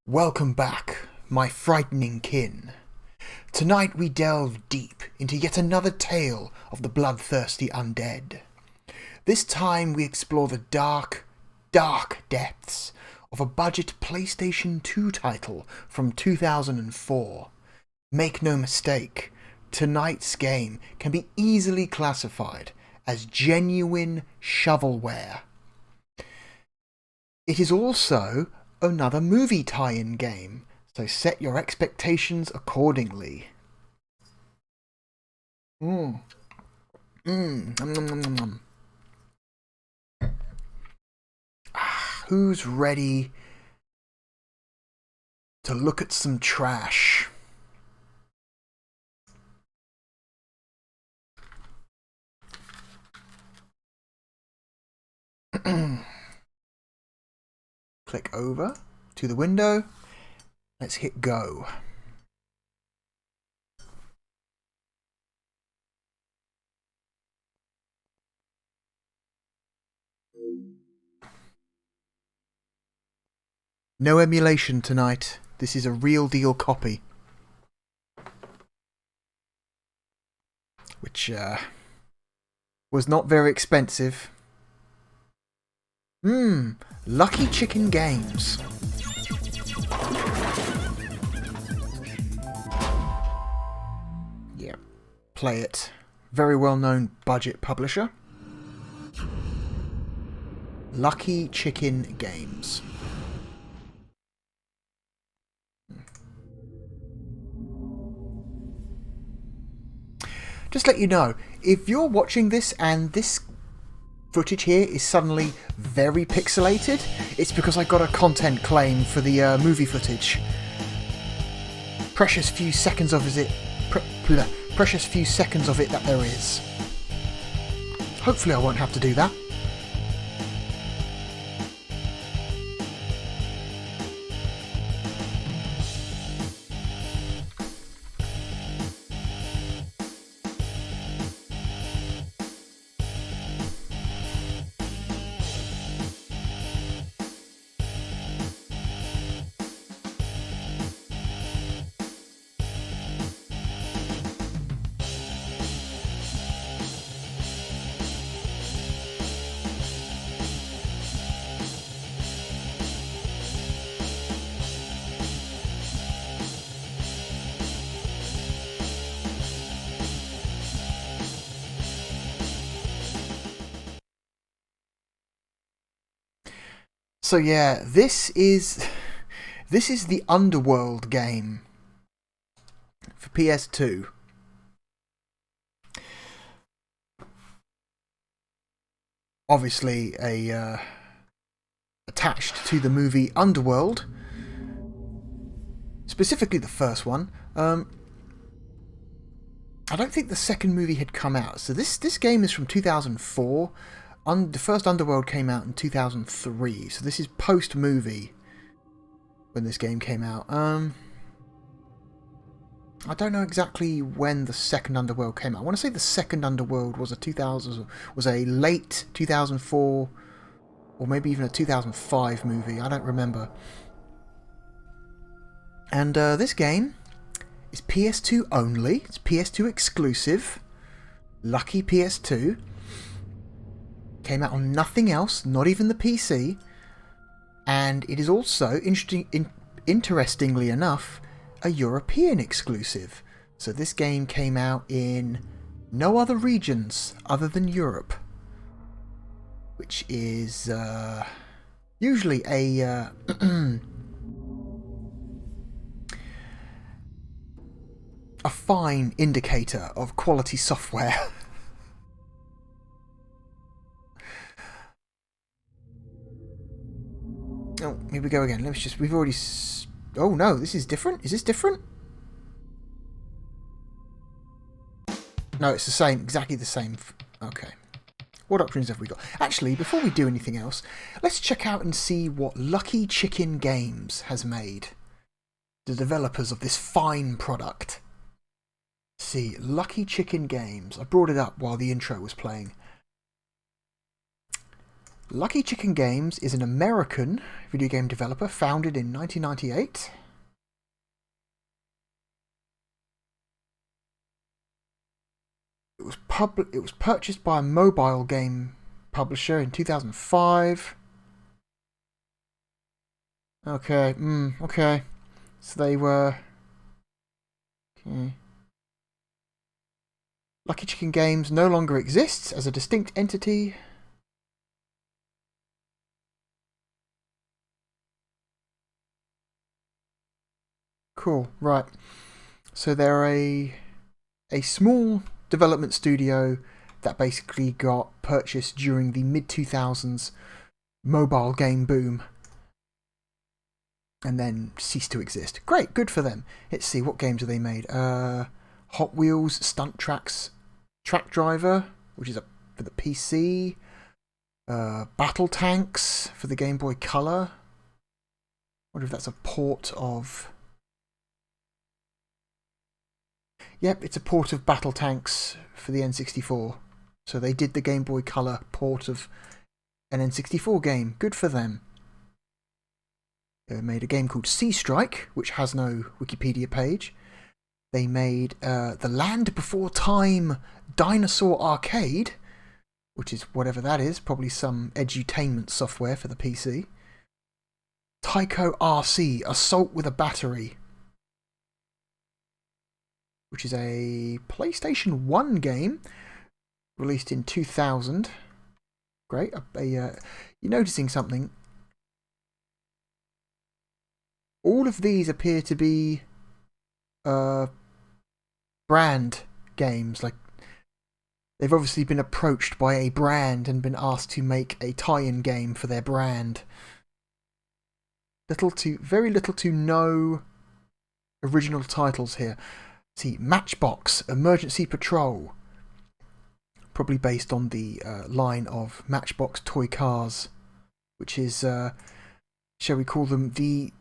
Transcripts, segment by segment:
Welcome back, my frightening kin. Tonight we delve deep into yet another tale of the bloodthirsty undead. This time we explore the dark, dark depths of a budget PlayStation 2 title from 2004. Make no mistake, tonight's game can be easily classified as genuine shovelware. It is also another movie tie-in game, so set your expectations accordingly. Nom, nom, nom, nom. Who's ready to look at some trash? Click over to the window. Let's hit go. No emulation tonight. This is a real deal copy. Which was not very expensive. Lucky Chicken Games. Yeah, play it. Very well known budget publisher. Lucky Chicken Games. Just let you know, if you're watching this and this footage here is suddenly very pixelated, it's because I got a content claim for the movie footage. Precious few seconds of it that there is. Hopefully I won't have to do that. So yeah, this is the Underworld game for PS2. Obviously, attached to the movie Underworld, specifically the first one. I don't think the second movie had come out. So this game is from 2004. The first Underworld came out in 2003, so this is post-movie when this game came out. I don't know exactly when the second Underworld came out. I want to say the second Underworld was a late 2004 or maybe even a 2005 movie. I don't remember. And this game is PS2 only. It's PS2 exclusive. Lucky PS2. Came out on nothing else, not even the PC, and it is also, interestingly enough, a European exclusive. So this game came out in no other regions other than Europe, which is usually a a fine indicator of quality software. Oh, here we go again. We've already... Oh no, this is different? Is this different? No, it's the same, exactly the same. Okay. What options have we got? Actually, before we do anything else, let's check out and see what Lucky Chicken Games has made. The developers of this fine product. See, Lucky Chicken Games. I brought it up while the intro was playing. Lucky Chicken Games is an American video game developer founded in 1998. It was purchased by a mobile game publisher in 2005. Okay, okay. So they were... Okay. Lucky Chicken Games no longer exists as a distinct entity. Cool, right. So they're a small development studio that basically got purchased during the mid-2000s mobile game boom and then ceased to exist. Great, good for them. Let's see, what games have they made? Hot Wheels, Stunt Tracks, Track Driver, which is for the PC. Battle Tanks for the Game Boy Color. Wonder if that's a port of... Yep, it's a port of Battle Tanks for the N64. So they did the Game Boy Color port of an N64 game. Good for them. They made a game called Sea Strike, which has no Wikipedia page. They made The Land Before Time Dinosaur Arcade, which is whatever that is, probably some edutainment software for the PC. Tycho RC Assault with a Battery, which is a PlayStation 1 game released in 2000. Great. You're noticing something. All of these appear to be brand games. Like, they've obviously been approached by a brand and been asked to make a tie-in game for their brand. Very little to no original titles here. See, Matchbox, Emergency Patrol. Probably based on the line of Matchbox toy cars, which is, shall we call them, the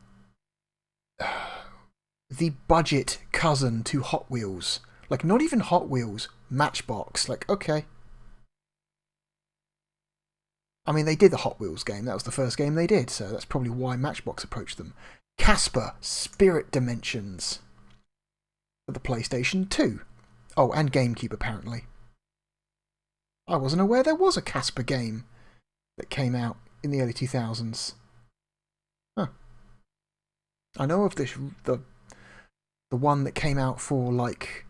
budget cousin to Hot Wheels. Like, not even Hot Wheels, Matchbox. Like, okay. I mean, they did the Hot Wheels game. That was the first game they did, so that's probably why Matchbox approached them. Casper, Spirit Dimensions for the PlayStation 2. Oh, and GameCube, apparently. I wasn't aware there was a Casper game that came out in the early 2000s. Huh. I know of this, the one that came out for, like,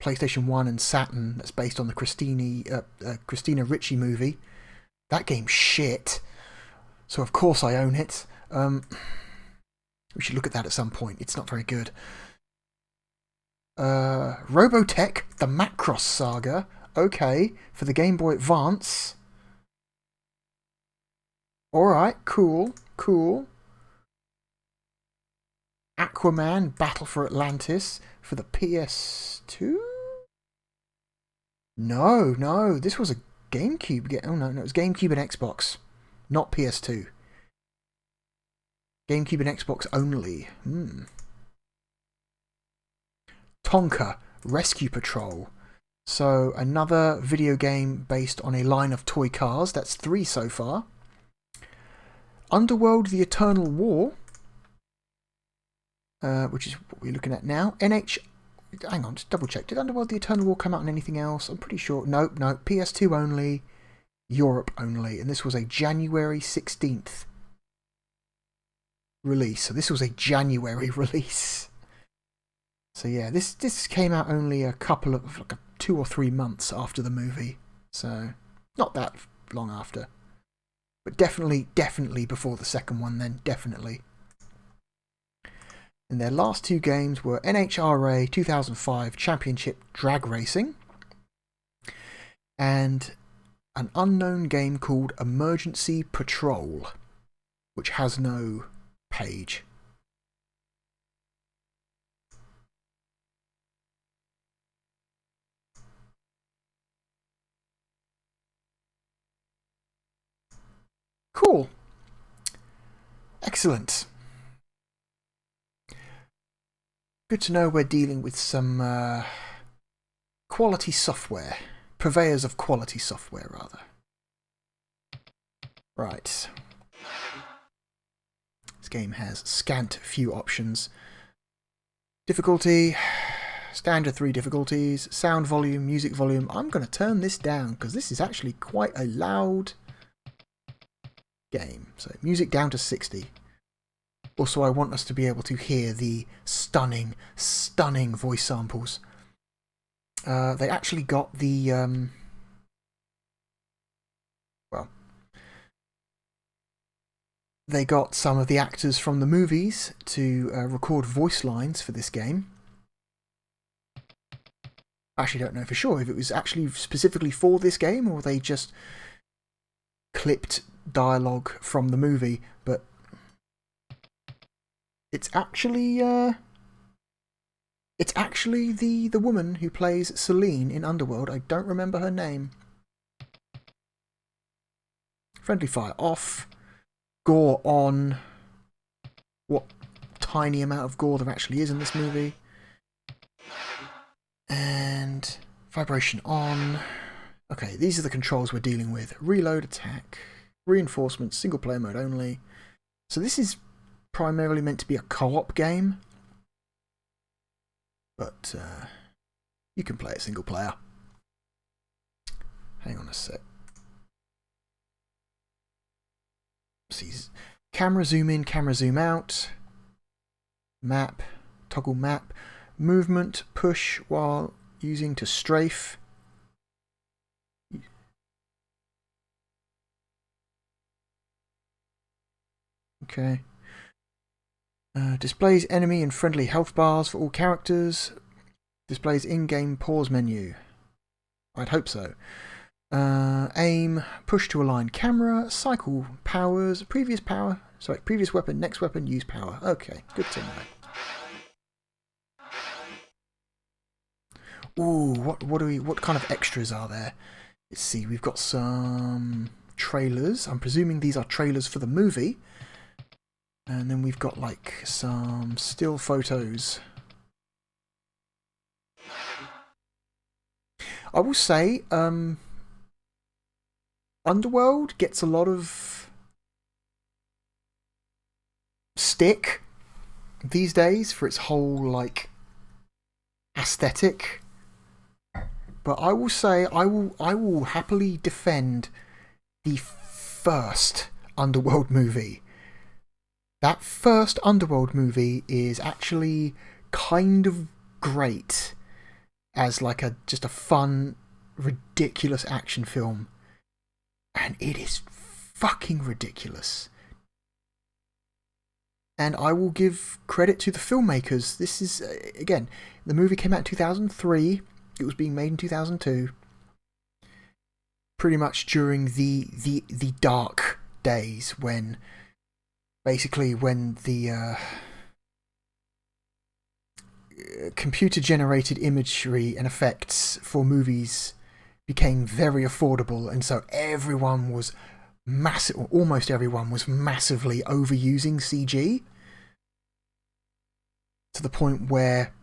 PlayStation 1 and Saturn that's based on the Christina Ricci movie. That game's shit. So of course I own it. We should look at that at some point. It's not very good. Robotech, the Macross Saga. Okay, for the Game Boy Advance. Alright, cool. Aquaman, Battle for Atlantis for the PS2? No, this was a GameCube. Oh no, it was GameCube and Xbox, not PS2. GameCube and Xbox only. Tonka, Rescue Patrol. So another video game based on a line of toy cars. That's 3 so far. Underworld, The Eternal War, which is what we're looking at now. Hang on, just double check. Did Underworld, The Eternal War come out on anything else? I'm pretty sure. Nope. PS2 only, Europe only. And this was a January 16th release. So this was a January release. So yeah, this came out only a couple of, like 2 or 3 months after the movie. So not that long after. But definitely before the second one then, definitely. And their last 2 games were NHRA 2005 Championship Drag Racing and an unknown game called Emergency Patrol, which has no page. Cool. Excellent. Good to know we're dealing with some quality software. Purveyors of quality software, rather. Right. This game has scant few options. Difficulty, standard 3 difficulties, sound volume, music volume. I'm going to turn this down because this is actually quite a loud game. So music down to 60. Also, I want us to be able to hear the stunning, stunning voice samples. They actually got the... they got some of the actors from the movies to record voice lines for this game. I actually don't know for sure if it was actually specifically for this game or they just clipped dialogue from the movie, but it's actually the woman who plays Celine in Underworld. I don't remember her name. Friendly fire off. Gore on. What tiny amount of gore there actually is in this movie. And vibration on. Okay, these are the controls we're dealing with. Reload, attack, reinforcements, single player mode only. So this is primarily meant to be a co-op game. But you can play it single player. Hang on a sec. See, camera zoom in, camera zoom out. Map, toggle map. Movement, push while using to strafe. Okay. Displays enemy and friendly health bars for all characters. Displays in-game pause menu. I'd hope so. Aim, push to align camera, cycle powers, previous weapon, next weapon, use power. Okay, good to know. Ooh, what kind of extras are there? Let's see, we've got some trailers. I'm presuming these are trailers for the movie. And then we've got like some still photos. I will say, Underworld gets a lot of stick these days for its whole like aesthetic. But I will say I will happily defend the first Underworld movie. That first Underworld movie is actually kind of great as like just a fun, ridiculous action film. And it is fucking ridiculous. And I will give credit to the filmmakers. This is, again, the movie came out in 2003. It was being made in 2002. Pretty much during the dark days when... Basically, when the computer-generated imagery and effects for movies became very affordable, and so everyone was almost everyone was massively overusing CG to the point where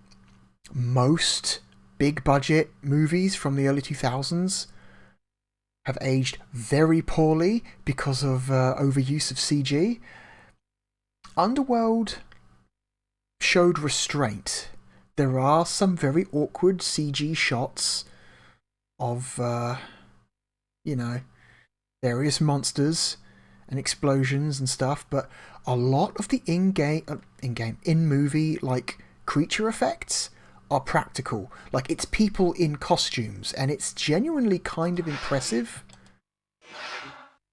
most big-budget movies from the early 2000s have aged very poorly because of overuse of CG. Underworld showed restraint. There are some very awkward CG shots of, various monsters and explosions and stuff, but a lot of the in-movie, like, creature effects are practical. Like, it's people in costumes, and it's genuinely kind of impressive.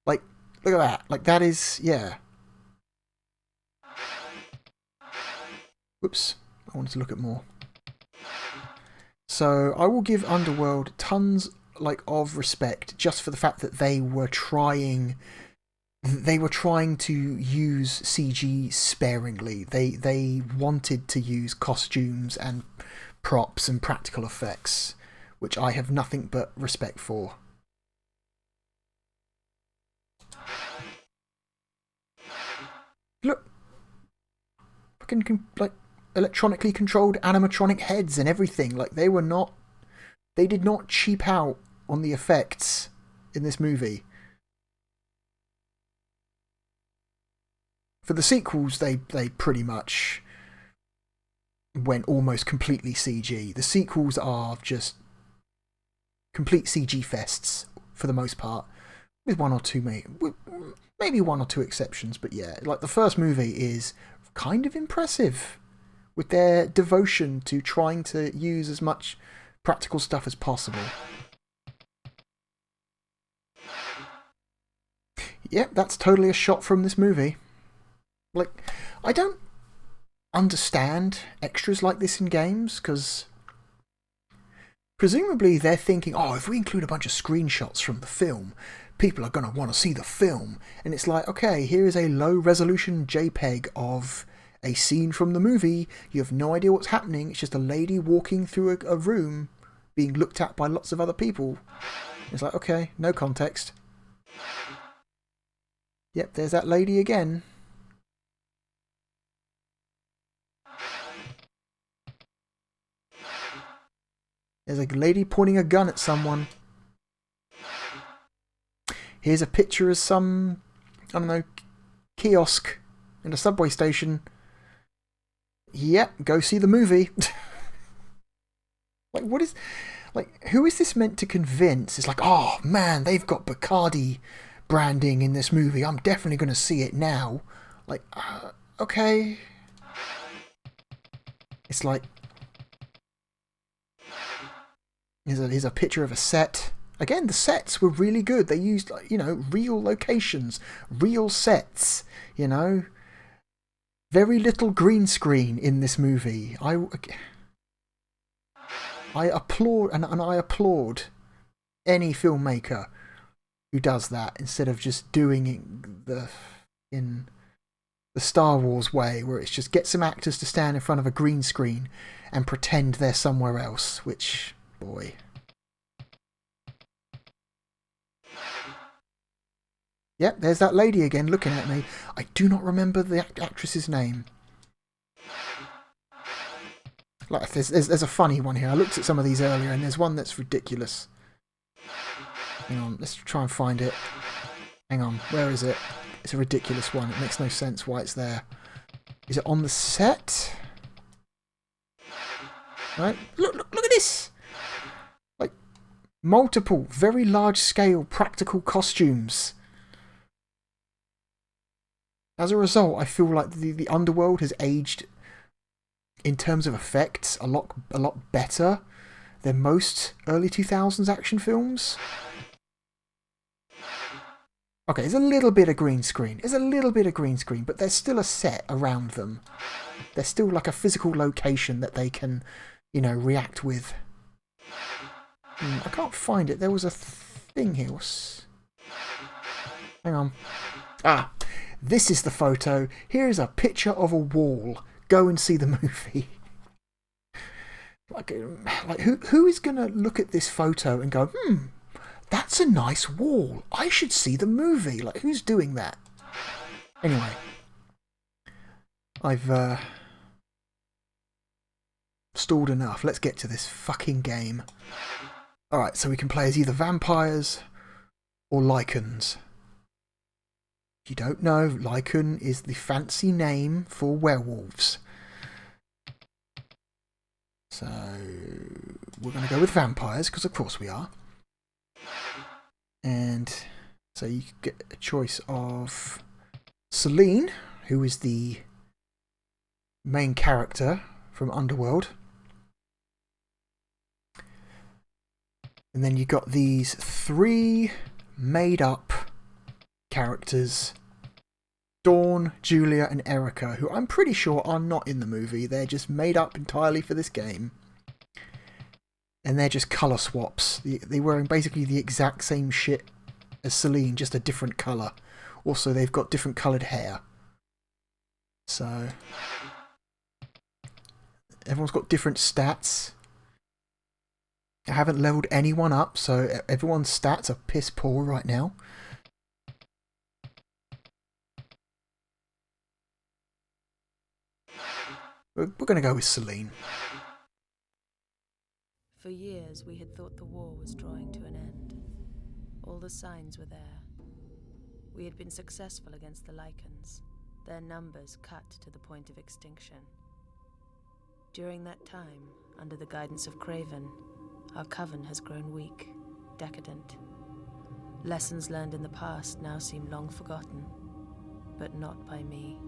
Like, look at that. Like, that is, yeah. Whoops, I wanted to look at more. So I will give Underworld tons of respect just for the fact that they were trying to use CG sparingly. They wanted to use costumes and props and practical effects, which I have nothing but respect for. Look, fucking electronically controlled animatronic heads and everything. Like, they did not cheap out on the effects in this movie. For the sequels, they pretty much went almost completely CG. The sequels are just complete CG fests for the most part, with one or two maybe one or two exceptions. But yeah, like the first movie is kind of impressive with their devotion to trying to use as much practical stuff as possible. Yep, that's totally a shot from this movie. Like, I don't understand extras like this in games, because presumably they're thinking, oh, if we include a bunch of screenshots from the film, people are going to want to see the film. And it's like, okay, here is a low-resolution JPEG of a scene from the movie. You have no idea what's happening. It's just a lady walking through a room being looked at by lots of other people. It's like, okay, no context. Yep, there's that lady again. There's a lady pointing a gun at someone. Here's a picture of some, I don't know, kiosk in a subway station. Yep, go see the movie. Like, what is... Like, who is this meant to convince? It's like, oh, man, they've got Bacardi branding in this movie. I'm definitely going to see it now. Like, okay. It's like... Here's a picture of a set. Again, the sets were really good. They used, you know, real locations, real sets, you know. Very little green screen in this movie. I applaud, and I applaud any filmmaker who does that instead of just doing it in the Star Wars way, where it's just get some actors to stand in front of a green screen and pretend they're somewhere else, which, boy. Yep, there's that lady again looking at me. I do not remember the actress's name. Like, there's a funny one here. I looked at some of these earlier, and there's one that's ridiculous. Hang on, let's try and find it. Hang on, where is it? It's a ridiculous one. It makes no sense why it's there. Is it on the set? Right? Look at this! Like, multiple, very large-scale practical costumes. As a result, I feel like the Underworld has aged, in terms of effects, a lot better than most early 2000s action films. Okay, there's a little bit of green screen. But there's still a set around them. There's still like a physical location that they can, you know, react with. I can't find it. There was a thing here. Hang on. Ah, this is the photo. Here is a picture of a wall. Go and see the movie. Like who is going to look at this photo and go, that's a nice wall. I should see the movie. Like, who's doing that? Anyway, I've stalled enough. Let's get to this fucking game. Alright, so we can play as either vampires or lycans. If you don't know, lycan is the fancy name for werewolves. So, we're going to go with vampires, because of course we are. And so you get a choice of Celine, who is the main character from Underworld. And then you got these 3 made-up characters, Dawn, Julia, and Erica, who I'm pretty sure are not in the movie. They're just made up entirely for this game. And they're just colour swaps. They're wearing basically the exact same shit as Celine, just a different colour. Also, they've got different coloured hair. So, everyone's got different stats. I haven't leveled anyone up, so everyone's stats are piss poor right now. We're going to go with Celine. For years, we had thought the war was drawing to an end. All the signs were there. We had been successful against the Lycans. their numbers cut to the point of extinction. During that time, under the guidance of Craven, our coven has grown weak, decadent. Lessons learned in the past now seem long forgotten, but not by me.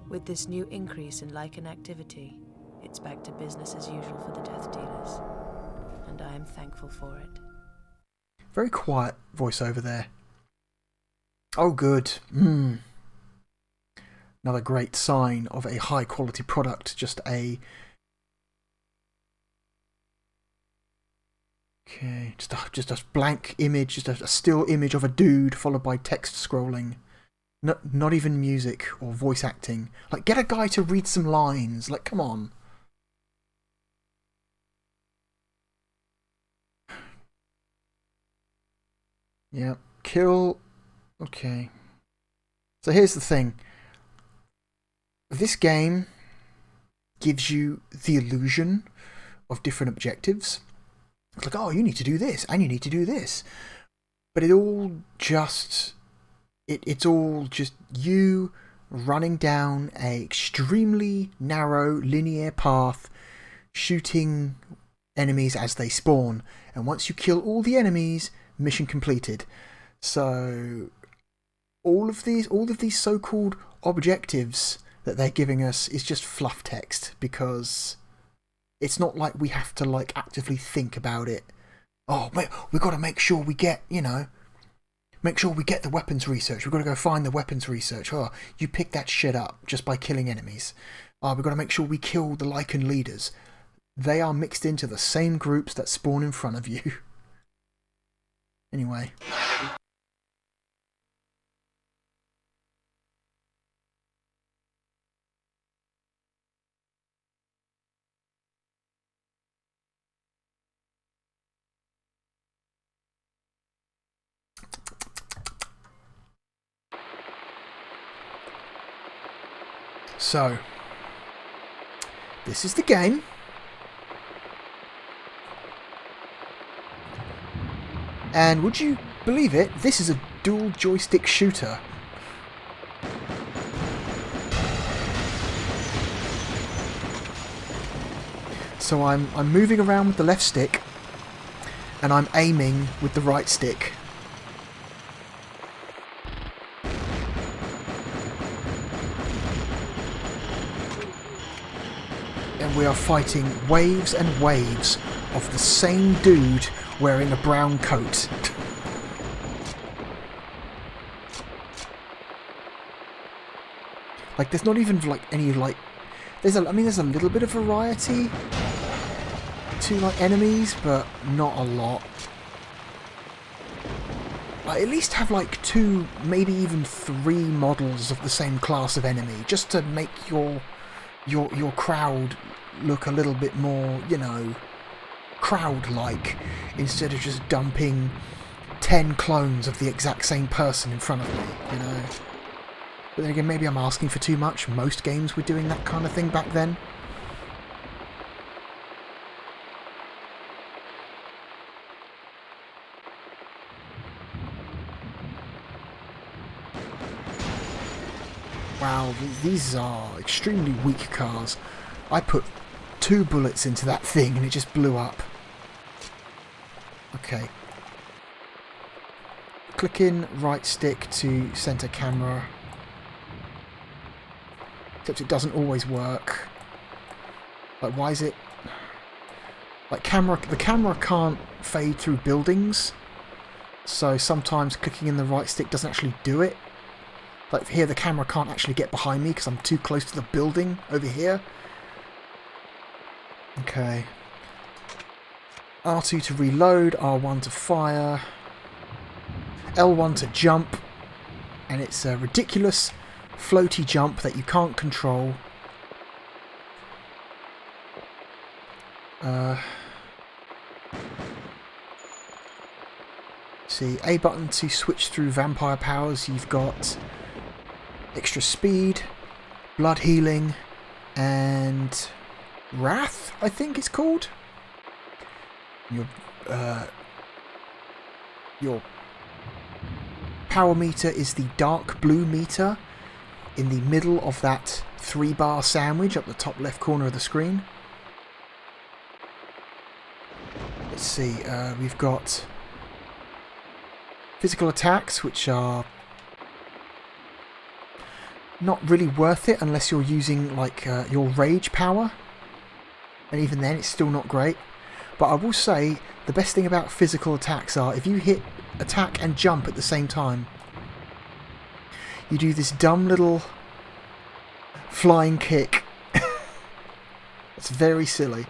With this new increase in Lycan activity, it's back to business as usual for the Death Dealers, and I am thankful for it. Very quiet voiceover there. Oh, good. Another great sign of a high-quality product. Just a blank image, just a still image of a dude followed by text scrolling. Not even music or voice acting. Like, get a guy to read some lines. Like, come on. Yeah, kill. Okay. So here's the thing. This game gives you the illusion of different objectives. It's like, oh, you need to do this, and you need to do this. But it's all just you running down an extremely narrow linear path, shooting enemies as they spawn. And once you kill all the enemies, mission completed. So all of these so-called objectives that they're giving us is just fluff text, because it's not like we have to like actively think about it. Oh, we've got to make sure we get, make sure we get the weapons research. We've got to go find the weapons research. Oh, you pick that shit up just by killing enemies. Oh, we've got to make sure we kill the Lycan leaders. They are mixed into the same groups that spawn in front of you. Anyway. So, this is the game. And would you believe it, this is a dual joystick shooter. So I'm moving around with the left stick, and I'm aiming with the right stick. And we are fighting waves and waves of the same dude wearing a brown coat. Like, there's not even like any like there's a little bit of variety to like enemies, but not a lot. Like, at least have like 2, maybe even 3 models of the same class of enemy, just to make your crowd look a little bit more, crowd-like, instead of just dumping 10 clones of the exact same person in front of me, But then again, maybe I'm asking for too much. Most games were doing that kind of thing back then. Wow, these are extremely weak cars. I put 2 bullets into that thing and it just blew up. Okay. Click in right stick to center camera. Except it doesn't always work. Like, why is it... Like, the camera can't fade through buildings. So sometimes clicking in the right stick doesn't actually do it. Like, here the camera can't actually get behind me because I'm too close to the building over here. Okay. R2 to reload, R1 to fire, L1 to jump, and it's a ridiculous floaty jump that you can't control. See, A button to switch through vampire powers. You've got extra speed, blood healing, and Wrath, I think it's called. Your power meter is the dark blue meter, in the middle of that 3-bar sandwich up the top left corner of the screen. Let's see, we've got physical attacks, which are not really worth it unless you're using like your rage power, and even then it's still not great. But I will say the best thing about physical attacks are if you hit attack and jump at the same time, you do this dumb little flying kick. It's very silly.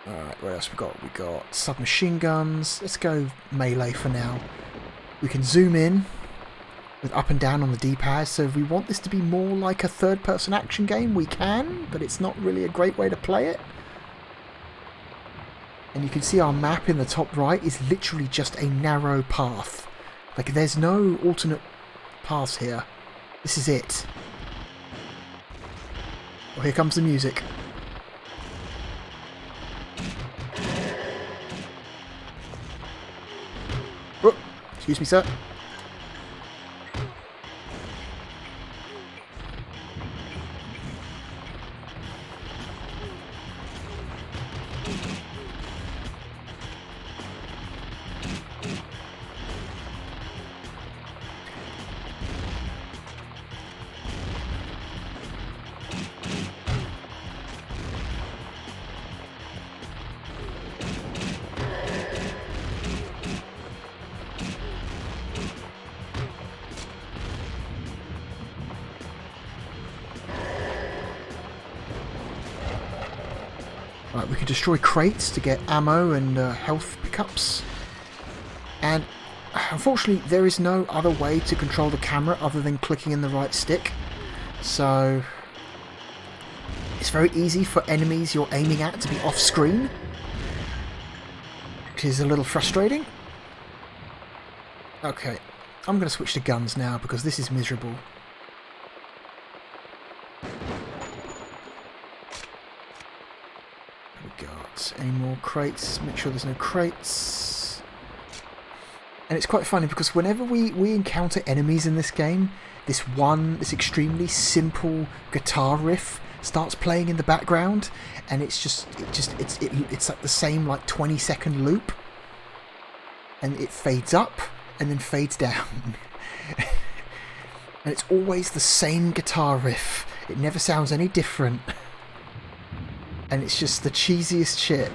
Alright, what else we got? We got submachine guns. Let's go melee for now. We can zoom in with up and down on the D-pad, so if we want this to be more like a third-person action game, we can, but it's not really a great way to play it. And you can see our map in the top right is literally just a narrow path. Like, there's no alternate paths here. This is it. Oh, here comes the music. Oh, excuse me, sir. Right, we can destroy crates to get ammo and health pickups. And unfortunately, there is no other way to control the camera other than clicking in the right stick. So it's very easy for enemies you're aiming at to be off screen, which is a little frustrating. Okay, I'm going to switch to guns now because this is miserable. Any more crates? Make sure there's no crates. And it's quite funny because whenever we encounter enemies in this game, this extremely simple guitar riff starts playing in the background, and it's like the same like 20-second loop, and it fades up and then fades down. And it's always the same guitar riff. It never sounds any different. And it's just the cheesiest shit.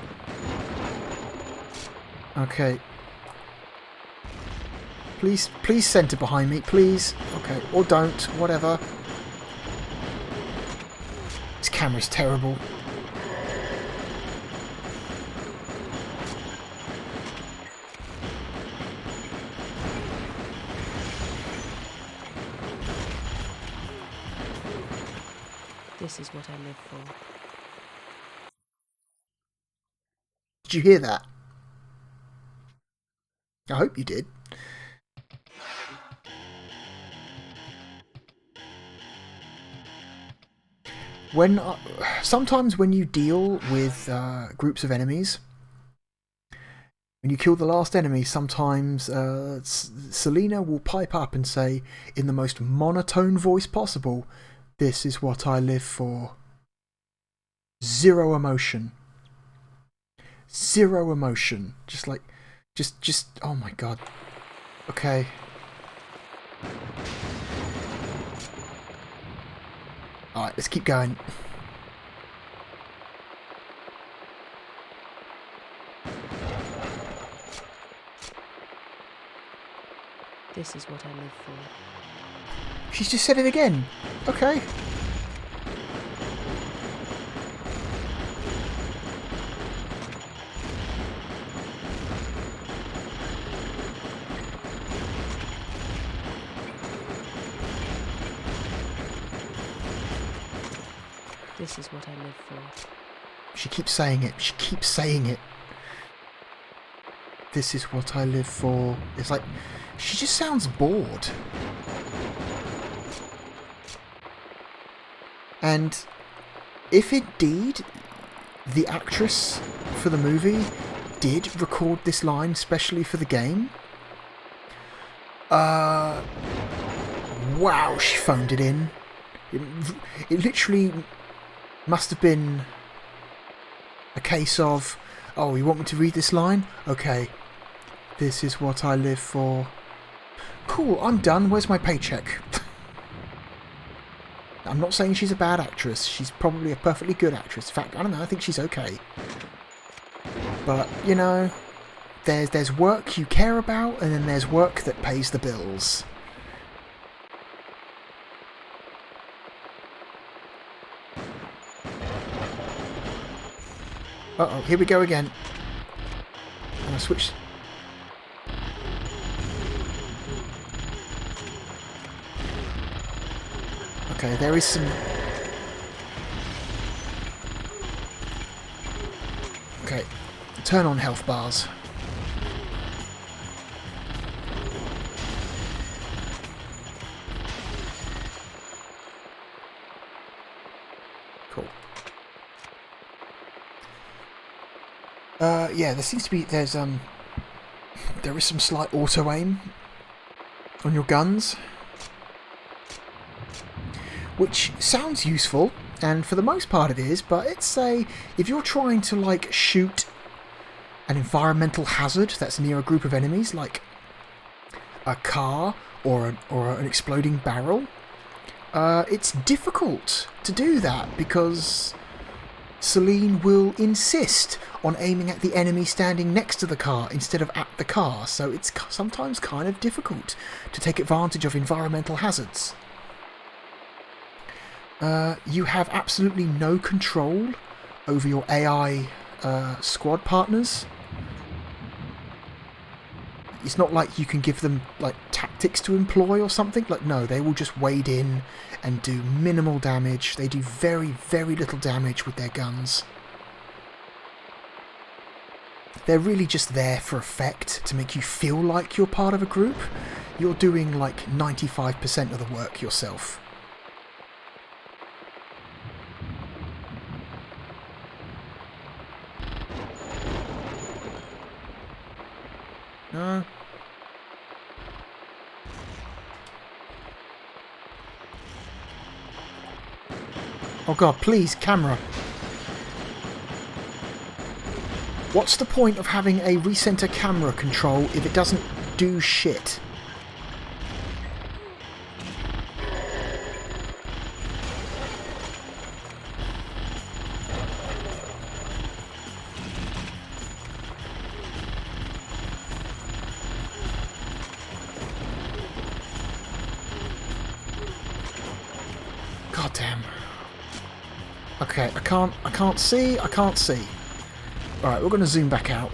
Okay. Please center behind me, please. Okay, or don't, whatever. This camera's terrible. This is what I live for. Did you hear that? I hope you did. Sometimes when you deal with groups of enemies, when you kill the last enemy, sometimes Selena will pipe up and say, in the most monotone voice possible, "This is what I live for." Zero emotion. Zero emotion. Just like, just, oh my god. Okay. Alright, let's keep going. This is what I live for. She's just said it again. Okay. This is what I live for. She keeps saying it. She keeps saying it. This is what I live for. It's like, she just sounds bored. And if indeed the actress for the movie did record this line specially for the game, Wow, she phoned it in. It literally must have been a case of, oh, you want me to read this line? Okay. This is what I live for. Cool, I'm done. Where's my paycheck? I'm not saying she's a bad actress. She's probably a perfectly good actress. In fact, I don't know, I think she's okay. But, you know, there's work you care about, and then there's work that pays the bills. Uh-oh, here we go again. And I switched. Okay, there is some... Okay, turn on health bars. Cool. Yeah, there seems to be... there is some slight auto-aim on your guns, which sounds useful, and for the most part it is, but it's if you're trying to, like, shoot an environmental hazard that's near a group of enemies, like a car or an exploding barrel, it's difficult to do that because Celine will insist on aiming at the enemy standing next to the car instead of at the car, so it's sometimes kind of difficult to take advantage of environmental hazards. You have absolutely no control over your AI squad partners. It's not like you can give them, like, tactics to employ or something. Like, no, they will just wade in and do minimal damage. They do very, very little damage with their guns. They're really just there for effect, to make you feel like you're part of a group. You're doing, like, 95% of the work yourself. No. Oh god, please, camera. What's the point of having a recenter camera control if it doesn't do shit? God damn. Okay, I can't see. Alright, we're going to zoom back out,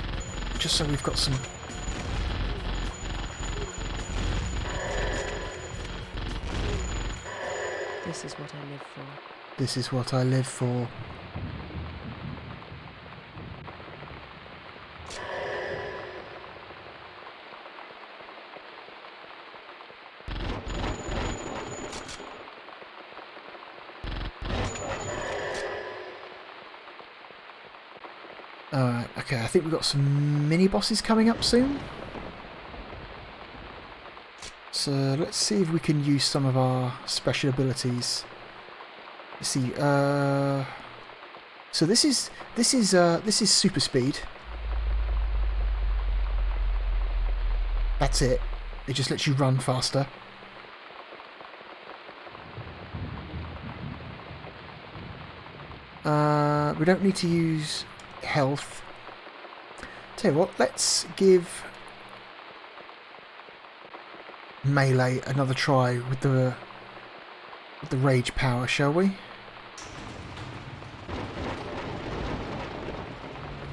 just so we've got some... This is what I live for. This is what I live for. Alright, okay, I think we've got some mini-bosses coming up soon. So let's see if we can use some of our special abilities. Let's see, so this is super speed. That's it. It just lets you run faster. We don't need to use health. Tell you what, let's give melee another try with the rage power, shall we?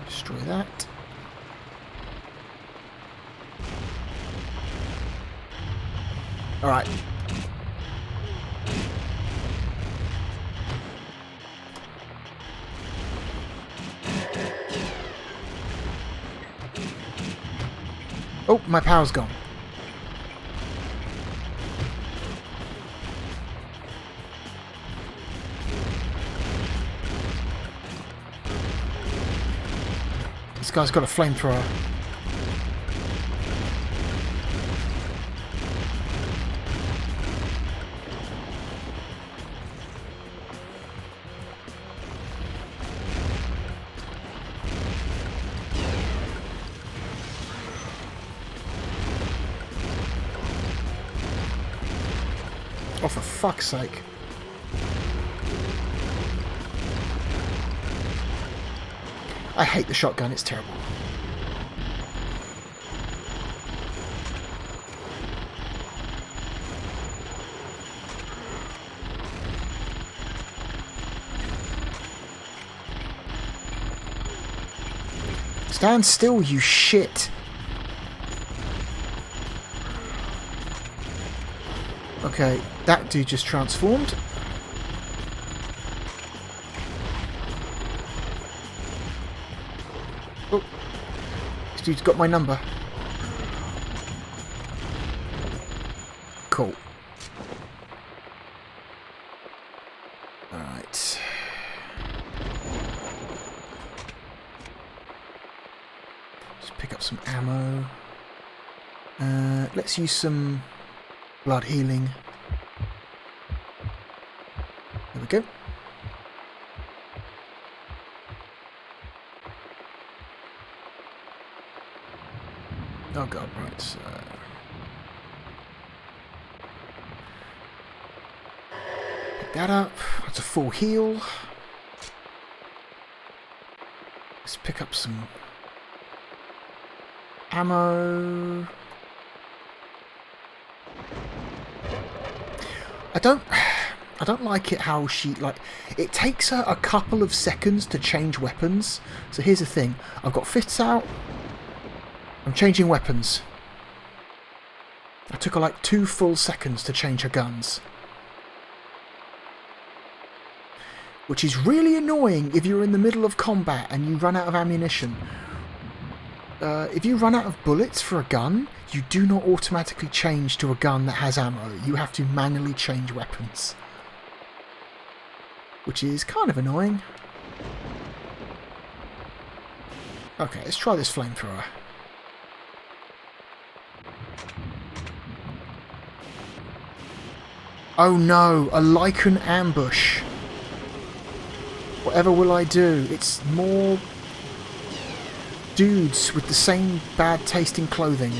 Destroy that. Alright. Oh, my power's gone. This guy's got a flamethrower. Oh, for fuck's sake. I hate the shotgun, it's terrible. Stand still, you shit. Okay, that dude just transformed. Oh, this dude's got my number. Cool. Alright. Just pick up some ammo. Let's use some blood healing. There we go. Oh god, right. So pick that up. That's a full heal. Let's pick up some ammo. I don't like it how she, like, it takes her a couple of seconds to change weapons. So here's the thing. I've got fists out. I'm changing weapons. It took her like 2 full seconds to change her guns. Which is really annoying if you're in the middle of combat and you run out of ammunition. If you run out of bullets for a gun, you do not automatically change to a gun that has ammo. You have to manually change weapons. Which is kind of annoying. Okay, let's try this flamethrower. Oh no, a lichen ambush. Whatever will I do? It's more dudes with the same bad tasting clothing.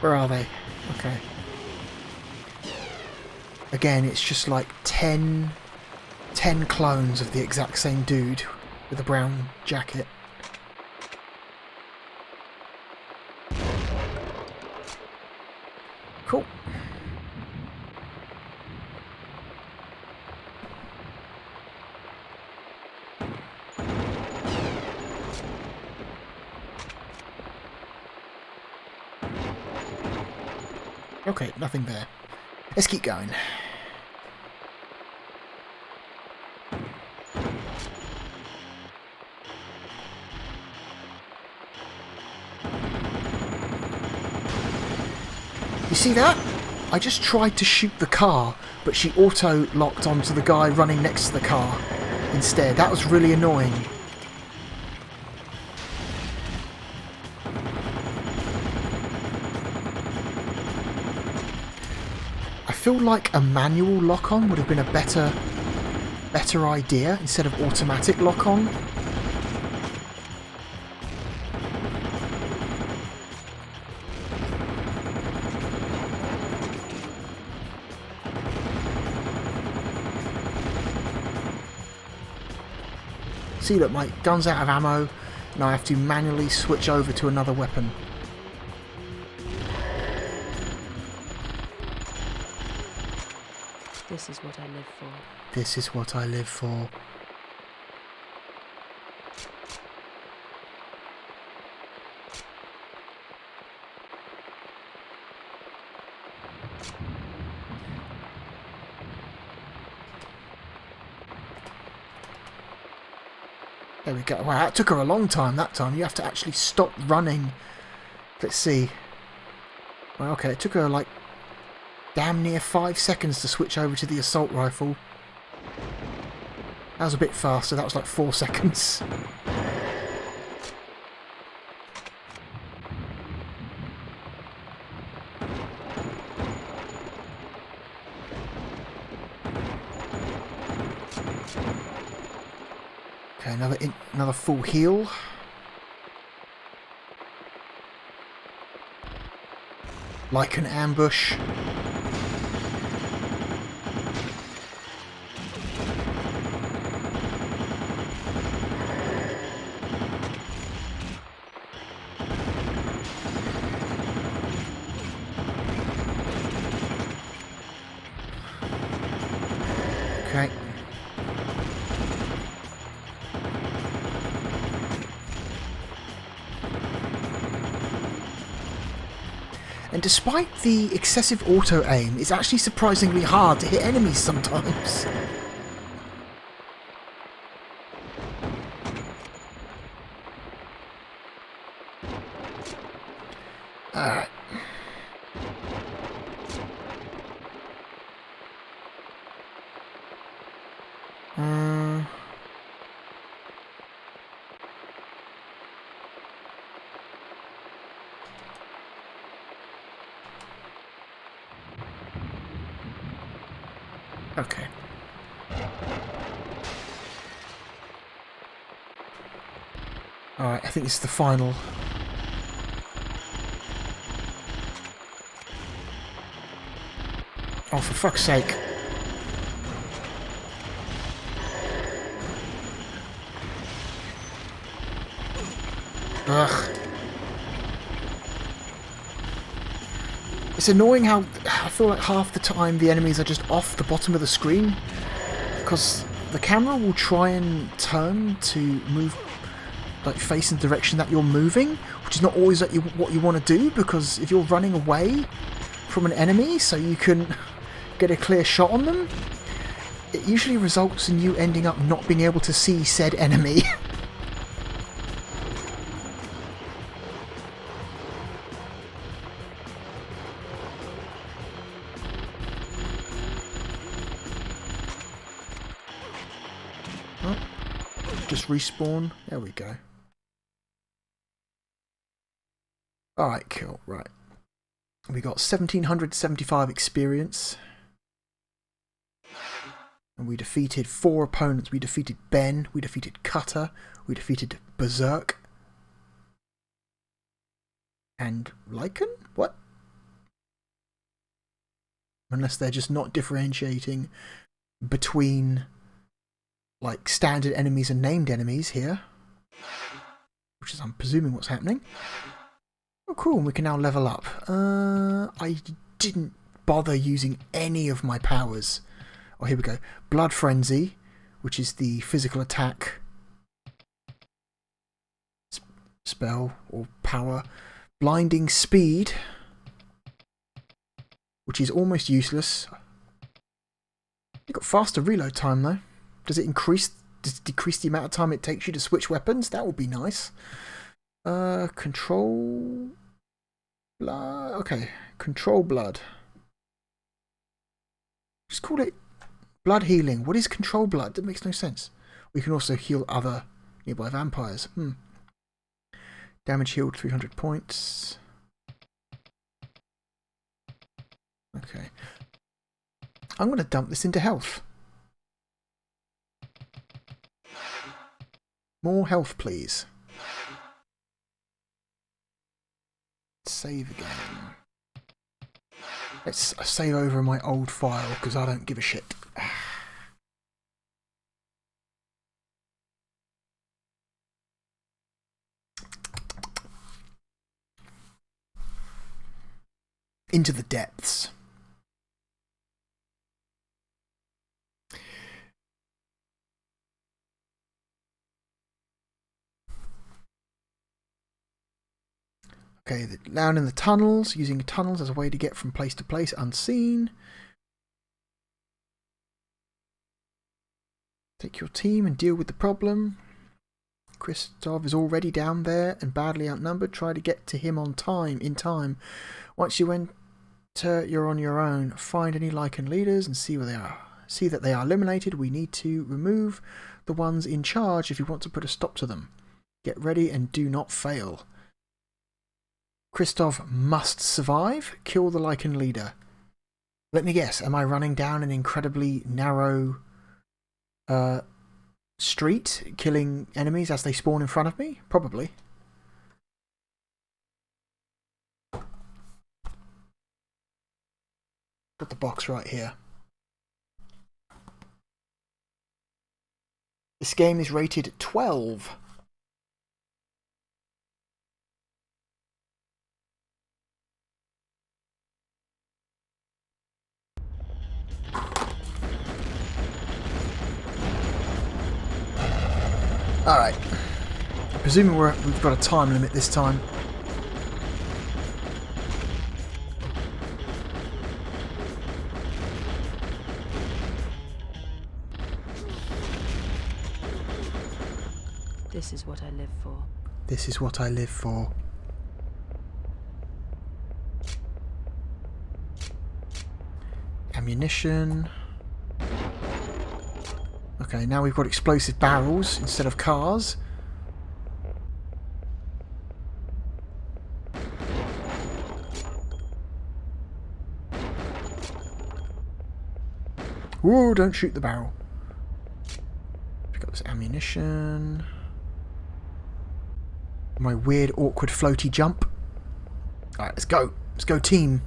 Where are they? Okay. Again, it's just like 10 clones of the exact same dude with a brown jacket. Cool. Okay, nothing there. Let's keep going. You see that? I just tried to shoot the car, but she auto-locked onto the guy running next to the car instead. That was really annoying. I feel like a manual lock-on would have been a better idea instead of automatic lock-on. See, look, my gun's out of ammo, and I have to manually switch over to another weapon. This is what I live for. This is what I live for. There we go. Wow, that took her a long time that time. You have to actually stop running. Let's see. Well, okay, it took her like damn near 5 seconds to switch over to the assault rifle. That was a bit faster. That was like 4 seconds. Okay, another full heal. Like an ambush. Okay. And despite the excessive auto-aim, it's actually surprisingly hard to hit enemies sometimes. Alright. Okay. Alright, I think this is the final. Oh, for fuck's sake. Ugh. It's annoying how I feel like half the time the enemies are just off the bottom of the screen, because the camera will try and turn to move, like face in the direction that you're moving, which is not always what you want to do, because if you're running away from an enemy so you can get a clear shot on them, it usually results in you ending up not being able to see said enemy. Just respawn. There we go. Alright, cool. Right. We got 1775 experience. And we defeated 4 opponents. We defeated Ben. We defeated Cutter. We defeated Berserk. And Lycan? What? Unless they're just not differentiating between like standard enemies and named enemies here, which is, I'm presuming, what's happening. Oh cool, we can now level up. I didn't bother using any of my powers. Oh, here we go. Blood Frenzy, which is the physical attack spell or power. Blinding Speed, which is almost useless. You've got faster reload time though. Does it decrease the amount of time it takes you to switch weapons? That would be nice. Control blood. Okay, control blood. Just call it blood healing. What is control blood? That makes no sense. We can also heal other nearby vampires. Damage healed 300 points. Okay. I'm going to dump this into health. More health, please. Save again. Let's save over my old file, because I don't give a shit. Into the depths. Okay, down in the tunnels, using tunnels as a way to get from place to place unseen. Take your team and deal with the problem. Christoph is already down there and badly outnumbered. Try to get to him in time. Once you enter, you're on your own. Find any Lycan leaders and see where they are. See that they are eliminated. We need to remove the ones in charge if you want to put a stop to them. Get ready and do not fail. Christoph must survive. Kill the Lycan leader. Let me guess, am I running down an incredibly narrow street, killing enemies as they spawn in front of me? Probably. Got the box right here. This game is rated 12. Alright. Presuming we've got a time limit this time. This is what I live for. This is what I live for. Ammunition. Okay, now we've got explosive barrels instead of cars. Whoa, don't shoot the barrel. Pick up this ammunition. My weird, awkward, floaty jump. Alright, let's go. Let's go, team.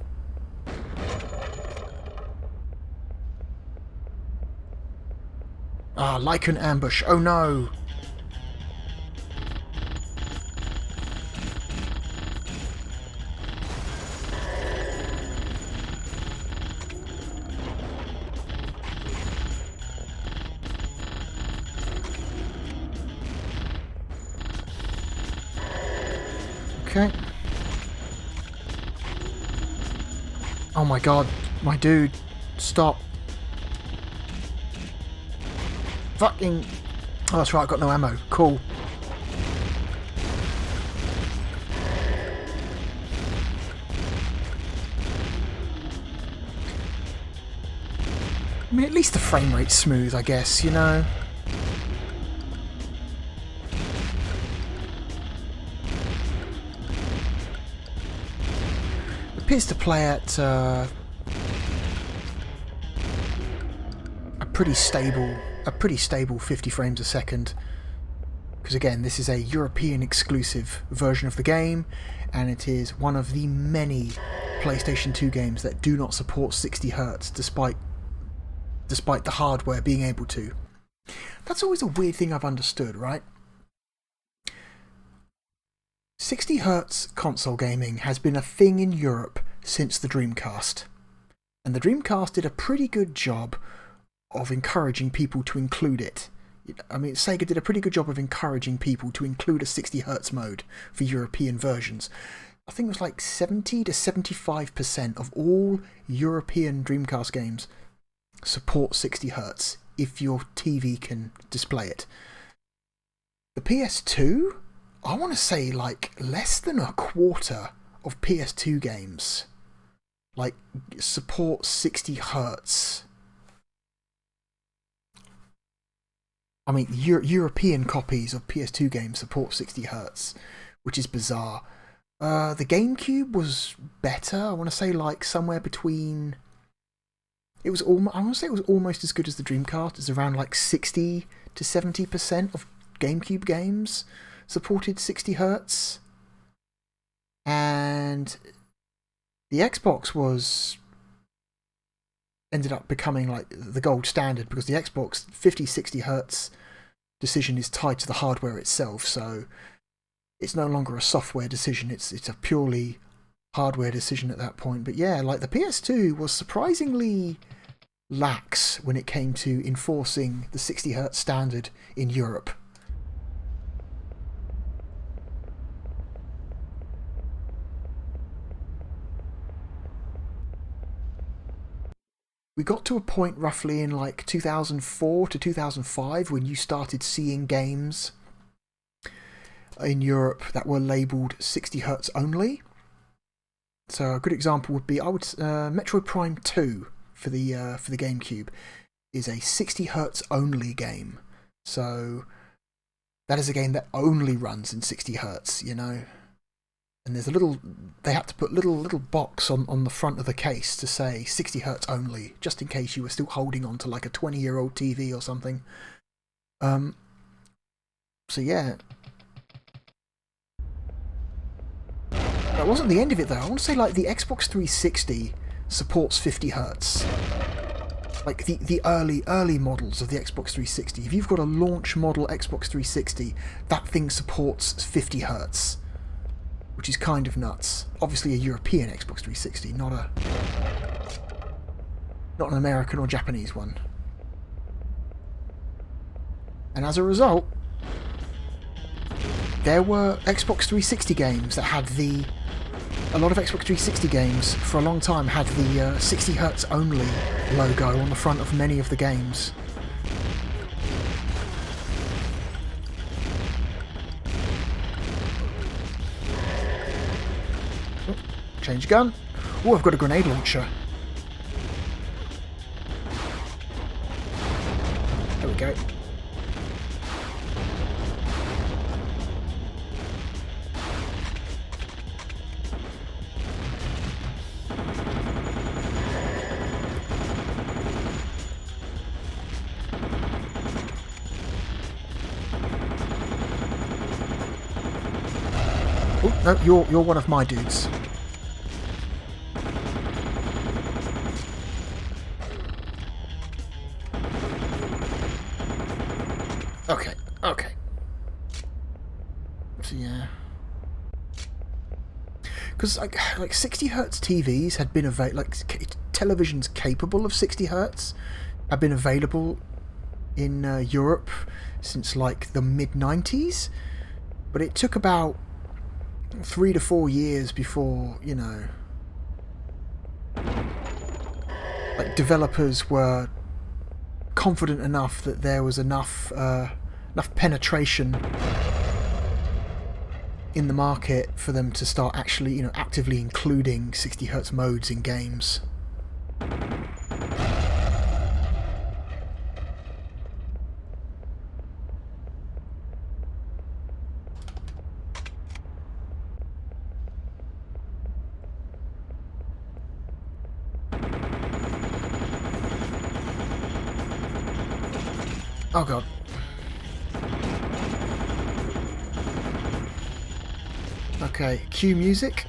Ah, like an ambush. Oh no! Okay. Oh my god, my dude, stop. Fucking... Oh, that's right, I've got no ammo. Cool. I mean, at least the frame rate's smooth, I guess, you know? It appears to play at a pretty stable 50 frames a second, because again, this is a European exclusive version of the game, and it is one of the many PlayStation 2 games that do not support 60 Hz despite the hardware being able to. That's always a weird thing I've understood, right? 60 Hz console gaming has been a thing in Europe since the Dreamcast, and the Dreamcast did a pretty good job of encouraging people to include it. I mean, Sega did a pretty good job of encouraging people to include a 60 Hz mode for European versions. I think it was like 70 to 75% of all European Dreamcast games support 60 Hz if your TV can display it. The PS2, I want to say like less than a quarter of PS2 games like support 60 Hz. I mean, European copies of PS2 games support 60 Hz, which is bizarre. The GameCube was better. I want to say like somewhere between... I want to say it was almost as good as the Dreamcast. It's around like 60 to 70% of GameCube games supported 60 Hz. And the Xbox ended up becoming like the gold standard, because the Xbox 50-60 Hz decision is tied to the hardware itself, so it's no longer a software decision, it's a purely hardware decision at that point. But yeah, like the PS2 was surprisingly lax when it came to enforcing the 60 Hz standard in Europe. We got to a point roughly in like 2004 to 2005 when you started seeing games in Europe that were labelled 60 Hz only. So a good example would be, Metroid Prime 2 for the GameCube is a 60 Hz only game. So that is a game that only runs in 60 Hz, you know. And there's they had to put little box on the front of the case to say 60 Hz only, just in case you were still holding on to like a 20-year-old TV or something. So yeah. That wasn't the end of it though. I want to say like the Xbox 360 supports 50 Hz. Like the early models of the Xbox 360. If you've got a launch model Xbox 360, that thing supports 50 Hz. Which is kind of nuts. Obviously a European Xbox 360, not an American or Japanese one. And as a result, there were Xbox 360 games that had a lot of Xbox 360 games for a long time had the 60 Hz only logo on the front of many of the games. Oh, change gun. Oh, I've got a grenade launcher. There we go. Oh, no, you're one of my dudes. Okay. So yeah. Because like 60 Hz TVs had been available, like televisions capable of 60 Hz have been available in Europe since like the mid-90s, but it took about 3 to 4 years before, you know, like developers were confident enough that there was enough penetration in the market for them to start actually, you know, actively including 60 Hz modes in games. Oh god. Okay, cue music.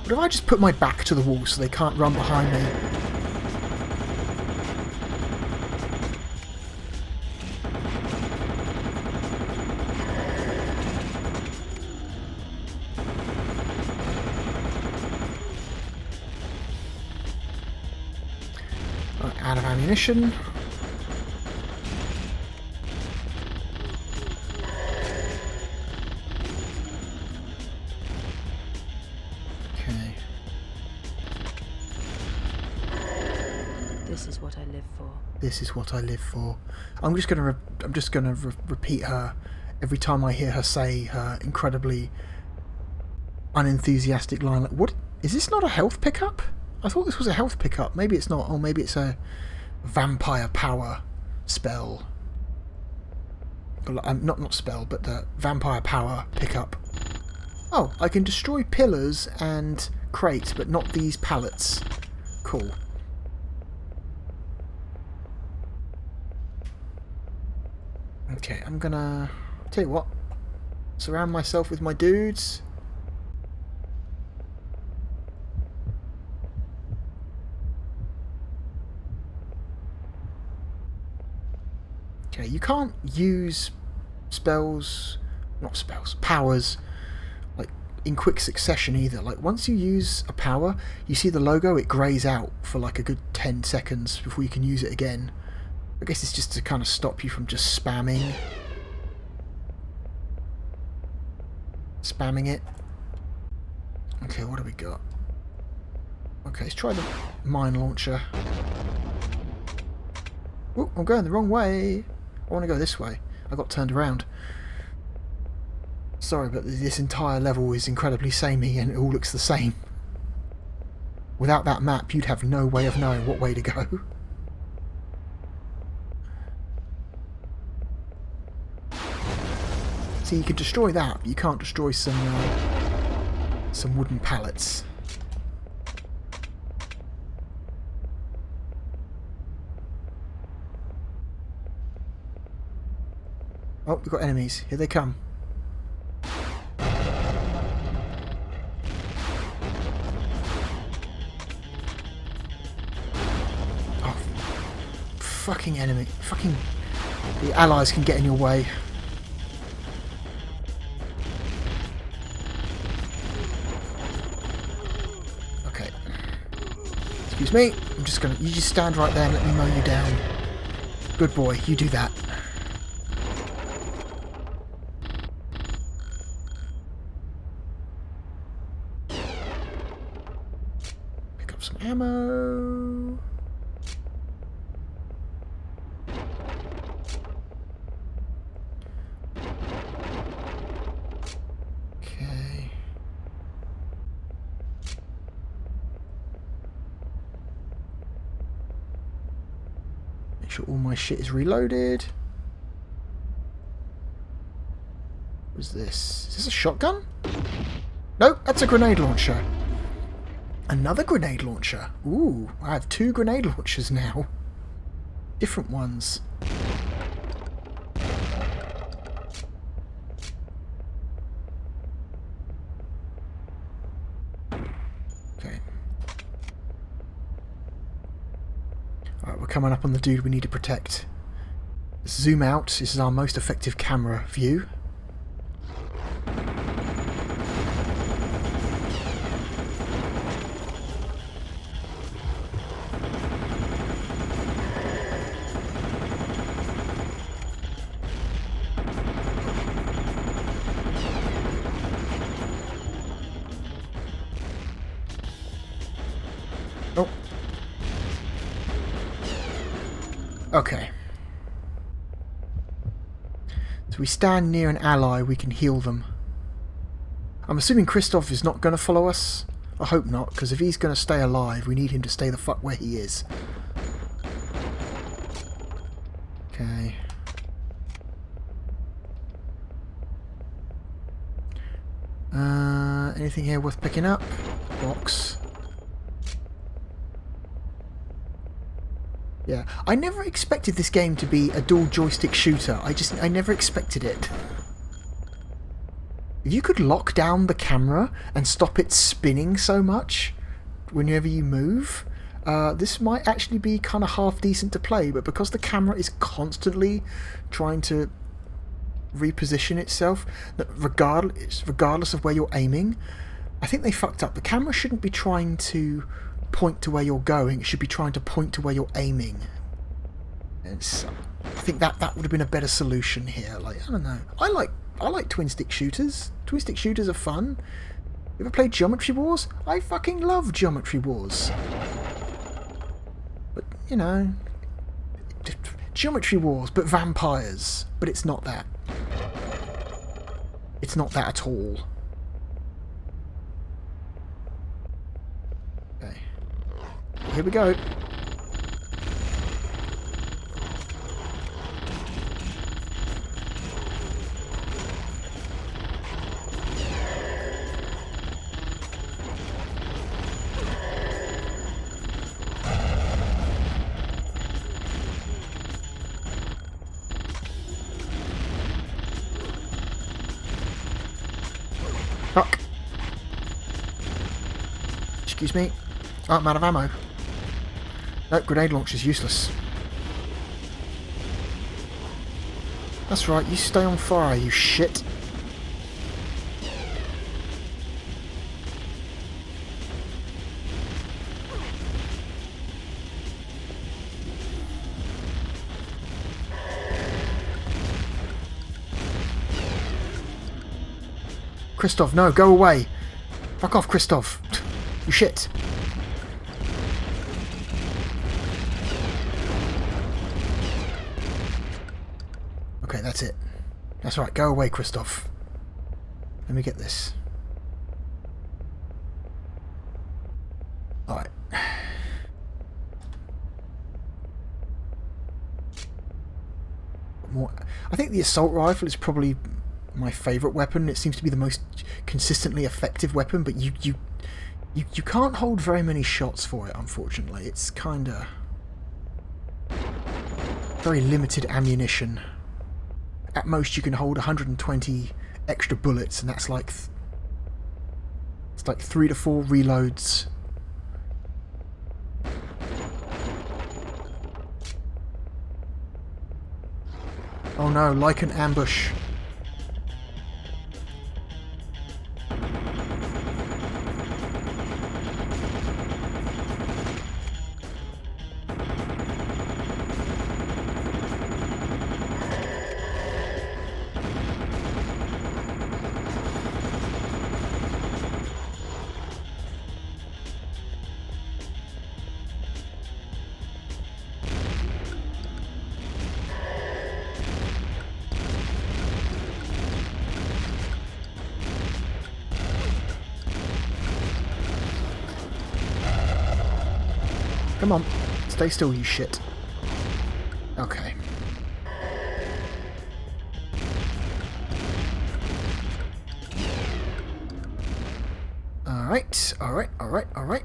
What if I just put my back to the wall so they can't run behind me? Out of ammunition. Okay. This is what I live for. This is what I live for. I'm just gonna repeat her every time I hear her say her incredibly unenthusiastic line. Like, what is this? Not a health pickup? I thought this was a health pickup. Maybe it's not. Or maybe it's a vampire power spell. Not spell, but the vampire power pickup. Oh, I can destroy pillars and crates, but not these pallets. Cool. Okay, I'm gonna tell you what. Surround myself with my dudes. Okay, you can't use powers, like in quick succession either. Like once you use a power, you see the logo, it greys out for like a good 10 seconds before you can use it again. I guess it's just to kind of stop you from just spamming it. Okay, what do we got? Okay, let's try the mine launcher. Oh, I'm going the wrong way. I want to go this way. I got turned around. Sorry, but this entire level is incredibly samey and it all looks the same. Without that map, you'd have no way of knowing what way to go. See, you can destroy that, but you can't destroy some wooden pallets. Oh, we've got enemies. Here they come. Oh, fucking enemy. Fucking... The allies can get in your way. Okay. Excuse me. I'm just gonna... You just stand right there and let me mow you down. Good boy. You do that. Pick up some ammo. Okay. Make sure all my shit is reloaded. What's this? Is this a shotgun? No, that's a grenade launcher. Another grenade launcher. Ooh, I have 2 grenade launchers now. Different ones. Okay. Alright, we're coming up on the dude we need to protect. Zoom out. This is our most effective camera view. Oh. Okay. So we stand near an ally, we can heal them. I'm assuming Christoph is not going to follow us. I hope not, because if he's going to stay alive, we need him to stay the fuck where he is. Okay. Anything here worth picking up? Box. Yeah, I never expected this game to be a dual joystick shooter. I never expected it. If you could lock down the camera and stop it spinning so much whenever you move, this might actually be kind of half decent to play, but because the camera is constantly trying to reposition itself, regardless of where you're aiming, I think they fucked up. The camera shouldn't be trying to point to where you're going, it should be trying to point to where you're aiming. I think that would have been a better solution here. Like, I don't know. I like twin stick shooters. Twin stick shooters are fun. You ever played Geometry Wars? I fucking love Geometry Wars. But, you know, Geometry Wars, but vampires. But it's not that. It's not that at all. Okay. Here we go. Fuck. Excuse me. Oh, I'm out of ammo. No, grenade launcher's useless. That's right, you stay on fire, you shit. Christoph, no, go away. Fuck off, Christoph. You shit. Okay, that's it. That's right, go away, Christoph. Let me get this. Alright. I think the assault rifle is probably my favourite weapon. It seems to be the most consistently effective weapon, but you can't hold very many shots for it, unfortunately. It's kinda very limited ammunition. at most you can hold 120 extra bullets, and that's like it's like 3 to 4 reloads. Oh no, like an ambush. Come on, stay still, you shit. Okay. Alright, alright, alright, alright.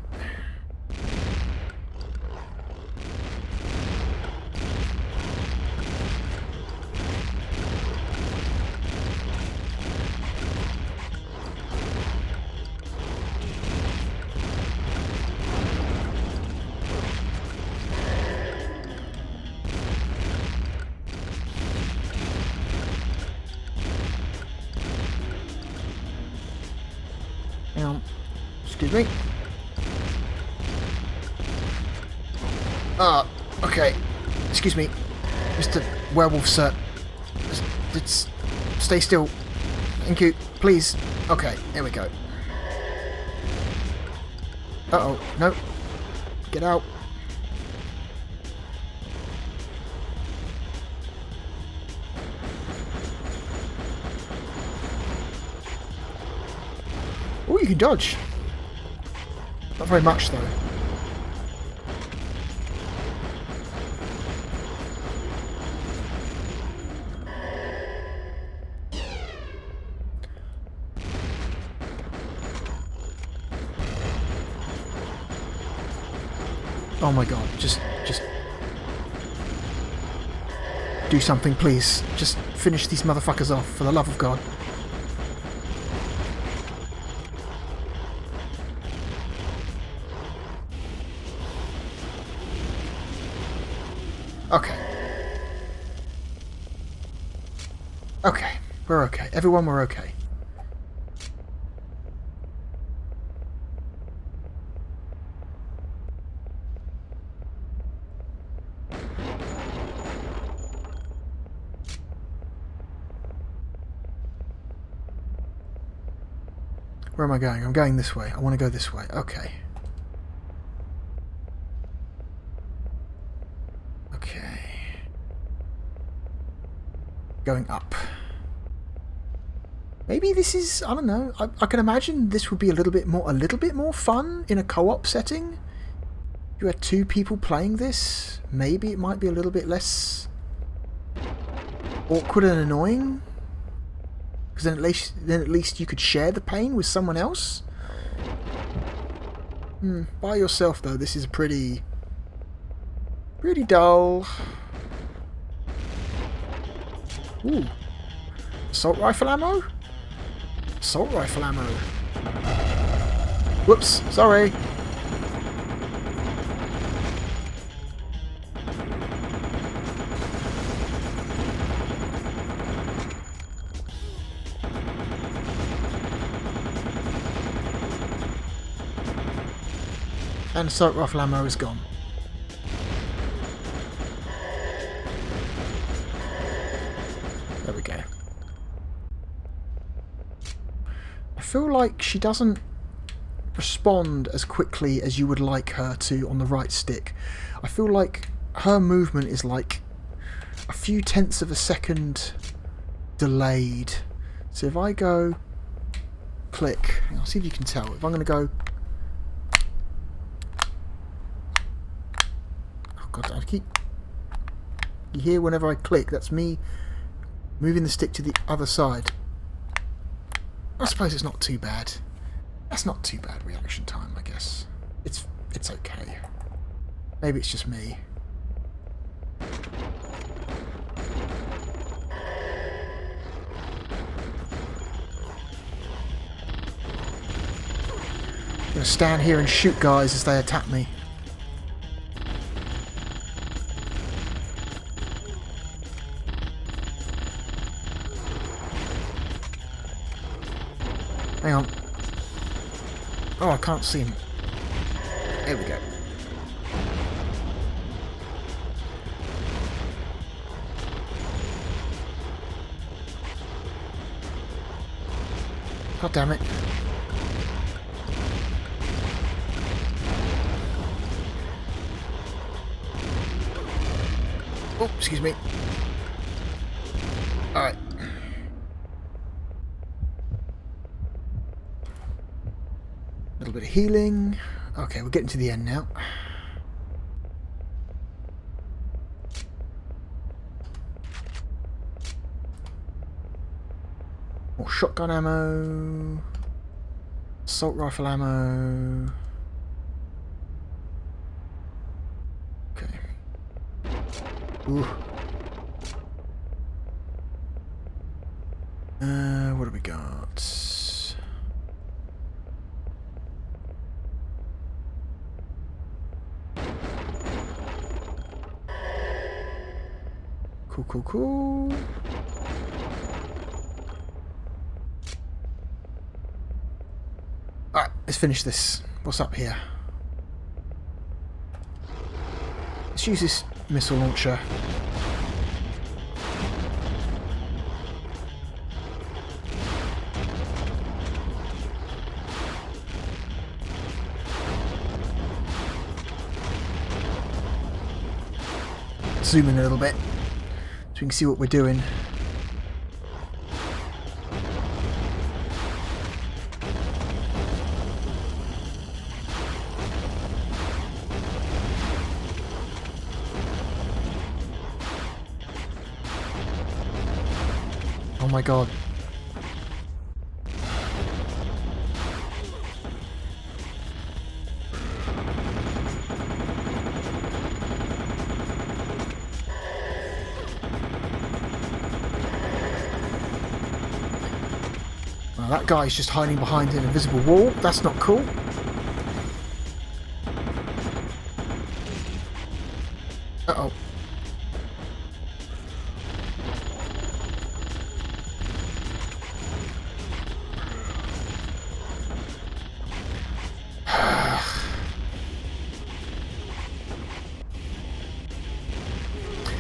Excuse me. Okay. Excuse me, Mr. Werewolf, sir. Just stay still. Thank you. Please. Okay, here we go. Uh-oh. No. Get out. Oh, you can dodge. Not very much, though. Oh my god, just do something, please. Just finish these motherfuckers off, for the love of God. Okay. Okay, we're okay. Everyone, we're okay. Where am I going? I'm going this way. I want to go this way. Okay. Okay. Going up. Maybe this is, I don't know. I can imagine this would be a little bit more fun in a co-op setting. If you had 2 people playing this, maybe it might be a little bit less awkward and annoying. Because then at least you could share the pain with someone else. By yourself, though, this is pretty dull. Ooh. Assault rifle ammo? Assault rifle ammo. Whoops, sorry. And assault rifle ammo is gone. There we go. I feel like she doesn't respond as quickly as you would like her to on the right stick. I feel like her movement is like a few tenths of a second delayed. So if I go click, I'll see if you can tell. If I'm going to go... God, I keep... You hear whenever I click, that's me moving the stick to the other side. I suppose it's not too bad. That's not too bad reaction time, I guess. It's okay. Maybe it's just me. gonna stand here and shoot guys as they attack me. Hang on. Oh, I can't see him. There we go. God damn it. Oh, excuse me. Alright. A little bit of healing. Okay, we're getting to the end now. More shotgun ammo. Assault rifle ammo. Okay. Ooh. What do we got? Cool, cool, cool. Alright, let's finish this. What's up here? Let's use this missile launcher. Zoom in a little bit so we can see what we're doing. Oh my god. Well, that guy's just hiding behind an invisible wall. That's not cool. Uh-oh.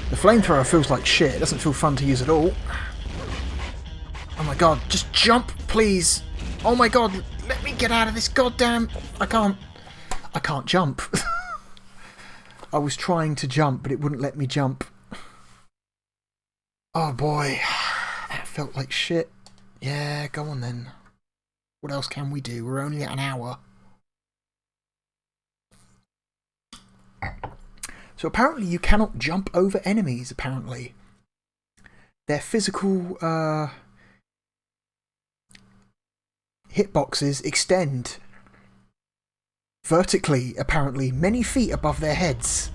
The flamethrower feels like shit. It doesn't feel fun to use at all. Oh my god, just jump, please. Oh my god, let me get out of this goddamn... I can't jump. I was trying to jump, but it wouldn't let me jump. Oh boy, that felt like shit. Yeah, go on then. What else can we do? We're only at an hour. So apparently you cannot jump over enemies, apparently. Their physical hitboxes extend vertically, apparently, many feet above their heads.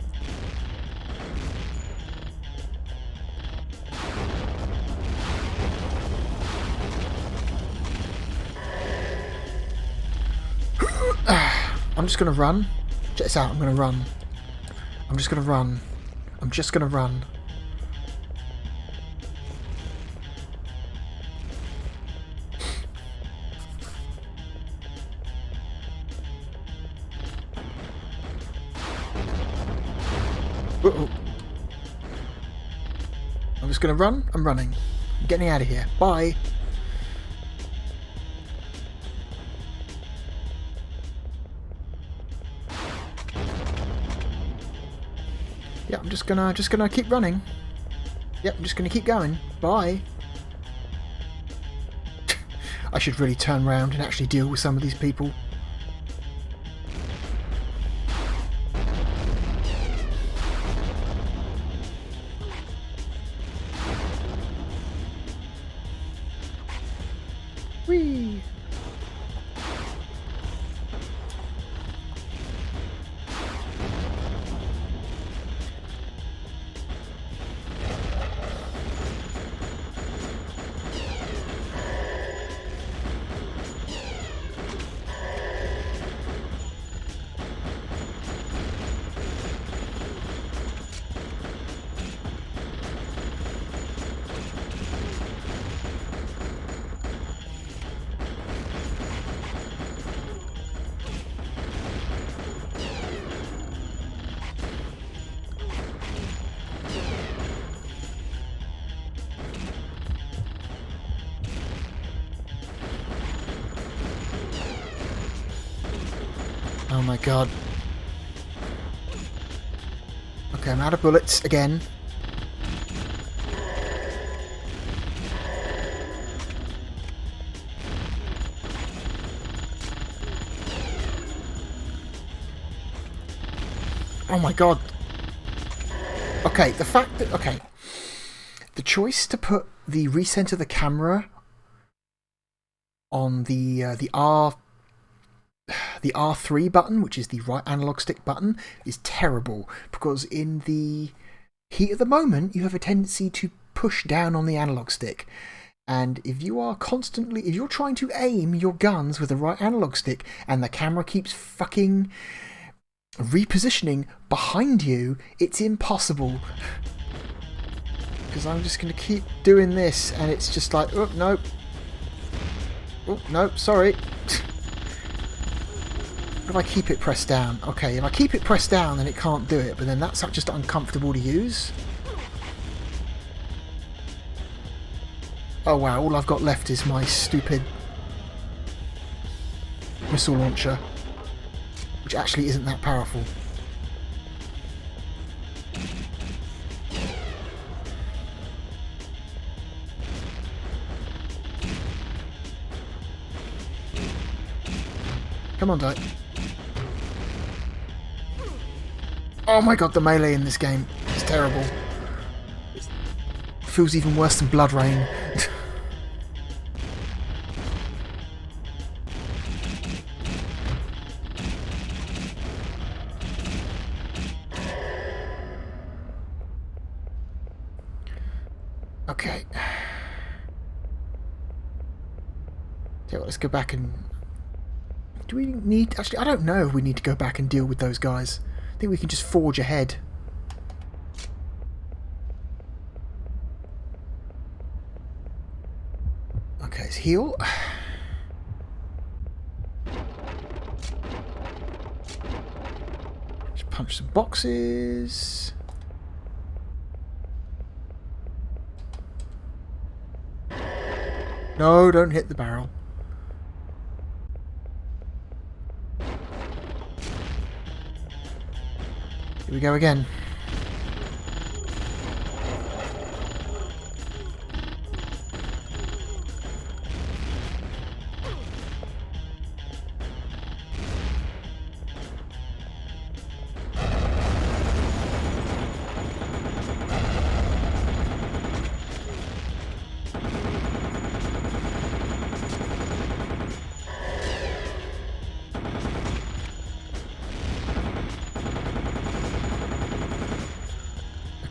I'm just gonna run. Check this out, I'm gonna run. I'm just gonna run. I'm just gonna run. Uh-oh. I'm just gonna run. I'm running. I'm getting out of here. Bye. Yeah, I'm just gonna keep running. Yep, I'm just gonna keep going. Bye. I should really turn around and actually deal with some of these people. Whee! Oh my god. Okay, I'm out of bullets again. Oh my god. Okay, the fact that... Okay. The choice to put the recenter the camera on the R3 button, which is the right analog stick button, is terrible. Because in the heat of the moment, you have a tendency to push down on the analog stick. And if you are constantly... If you're trying to aim your guns with the right analog stick and the camera keeps fucking repositioning behind you, it's impossible. Because I'm just going to keep doing this, and it's just like, oh, no. Oh, no, sorry. What if I keep it pressed down? Okay, if I keep it pressed down, then it can't do it, but then that's just uncomfortable to use. Oh wow, all I've got left is my stupid missile launcher, which actually isn't that powerful. Come on, die. Oh my god, the melee in this game is terrible. It feels even worse than Blood Rain. Okay. Okay, well, let's go back and... Do we need... Actually, I don't know if we need to go back and deal with those guys. I think we can just forge ahead. Okay, let's heal. Just punch some boxes. No, don't hit the barrel. Here we go again.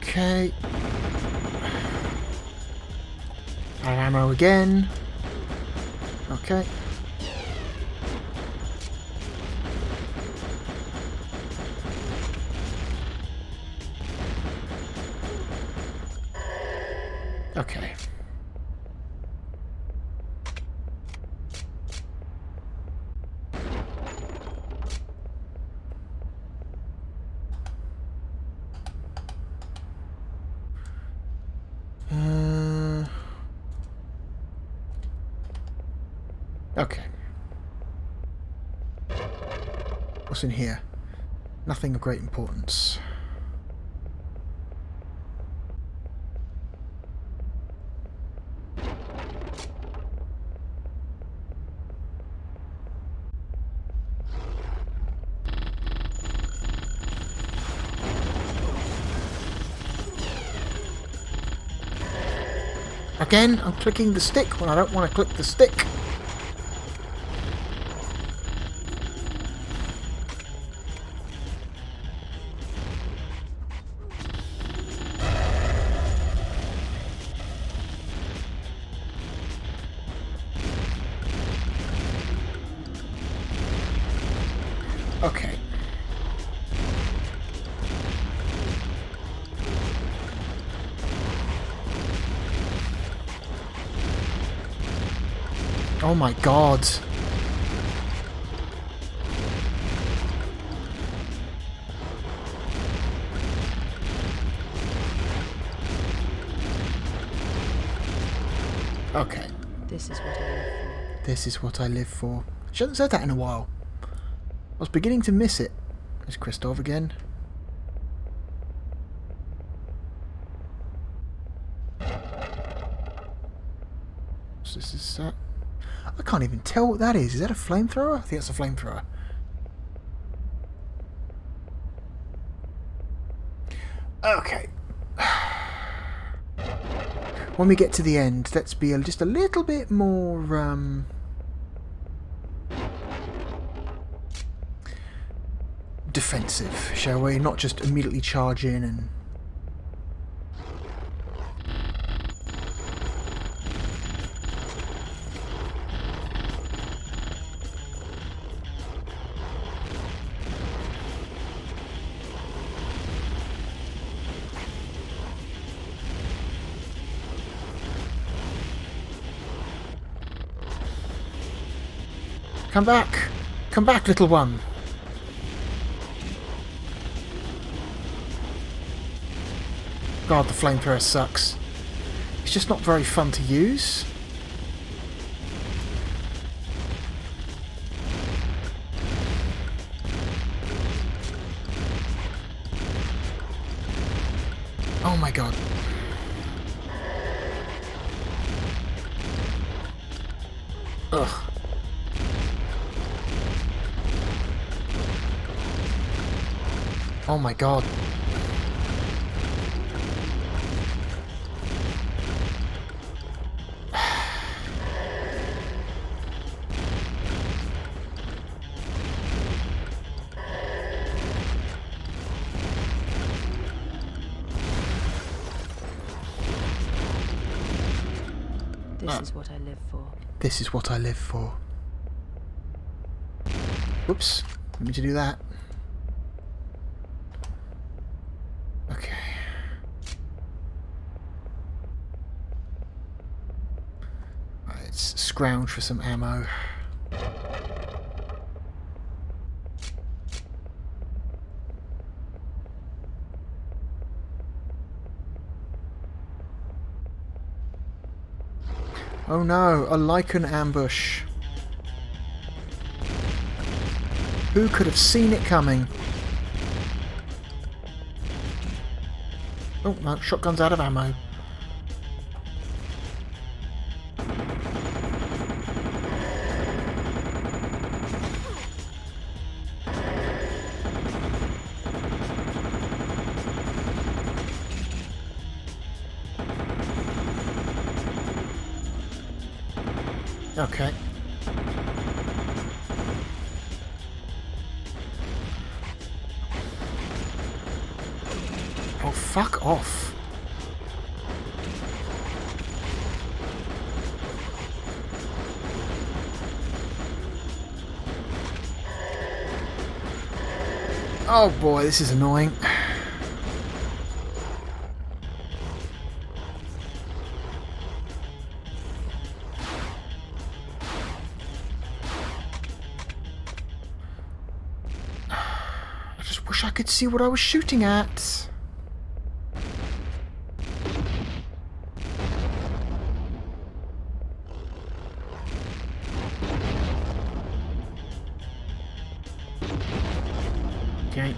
Okay. Out of ammo again. Okay. Okay. Okay. What's in here? Nothing of great importance. Again, I'm clicking the stick when I don't want to click the stick. Okay. Oh my god. Okay. This is what I live for. This is what I live for. She hasn't said that in a while. was beginning to miss it. There's Christoph again. So this is... I can't even tell what that is. Is that a flamethrower? I think that's a flamethrower. Okay. When we get to the end, let's be just a little bit more... defensive, shall we? Not just immediately charge in and... Come back! Come back, little one! God, the flamethrower sucks. It's just not very fun to use. Oh my god. Ugh. Oh my god. This is what I live for. This is what I live for. Whoops. Didn't mean to do that. Okay. Let's scrounge for some ammo. Oh no, a lichen ambush. Who could have seen it coming? Oh no, shotgun's out of ammo. Okay. Oh, fuck off. Oh boy, this is annoying. I just wish I could see what I was shooting at. Okay.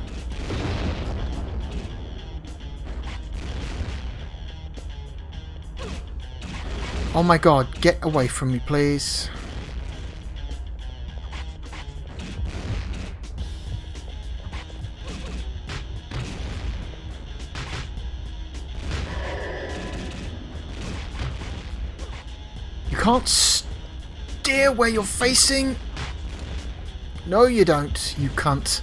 Oh my god, get away from me, please. You can't steer where you're facing. No, you don't, you cunt.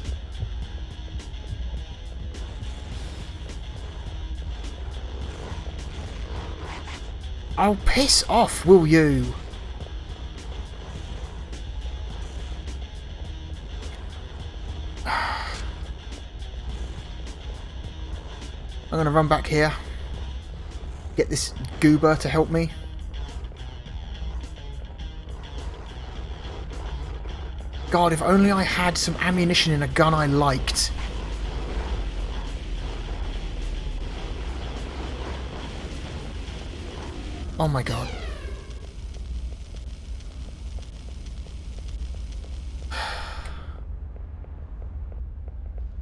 Oh, piss off, will you? I'm gonna run back here. Get this goober to help me. God, if only I had some ammunition in a gun I liked. Oh my god.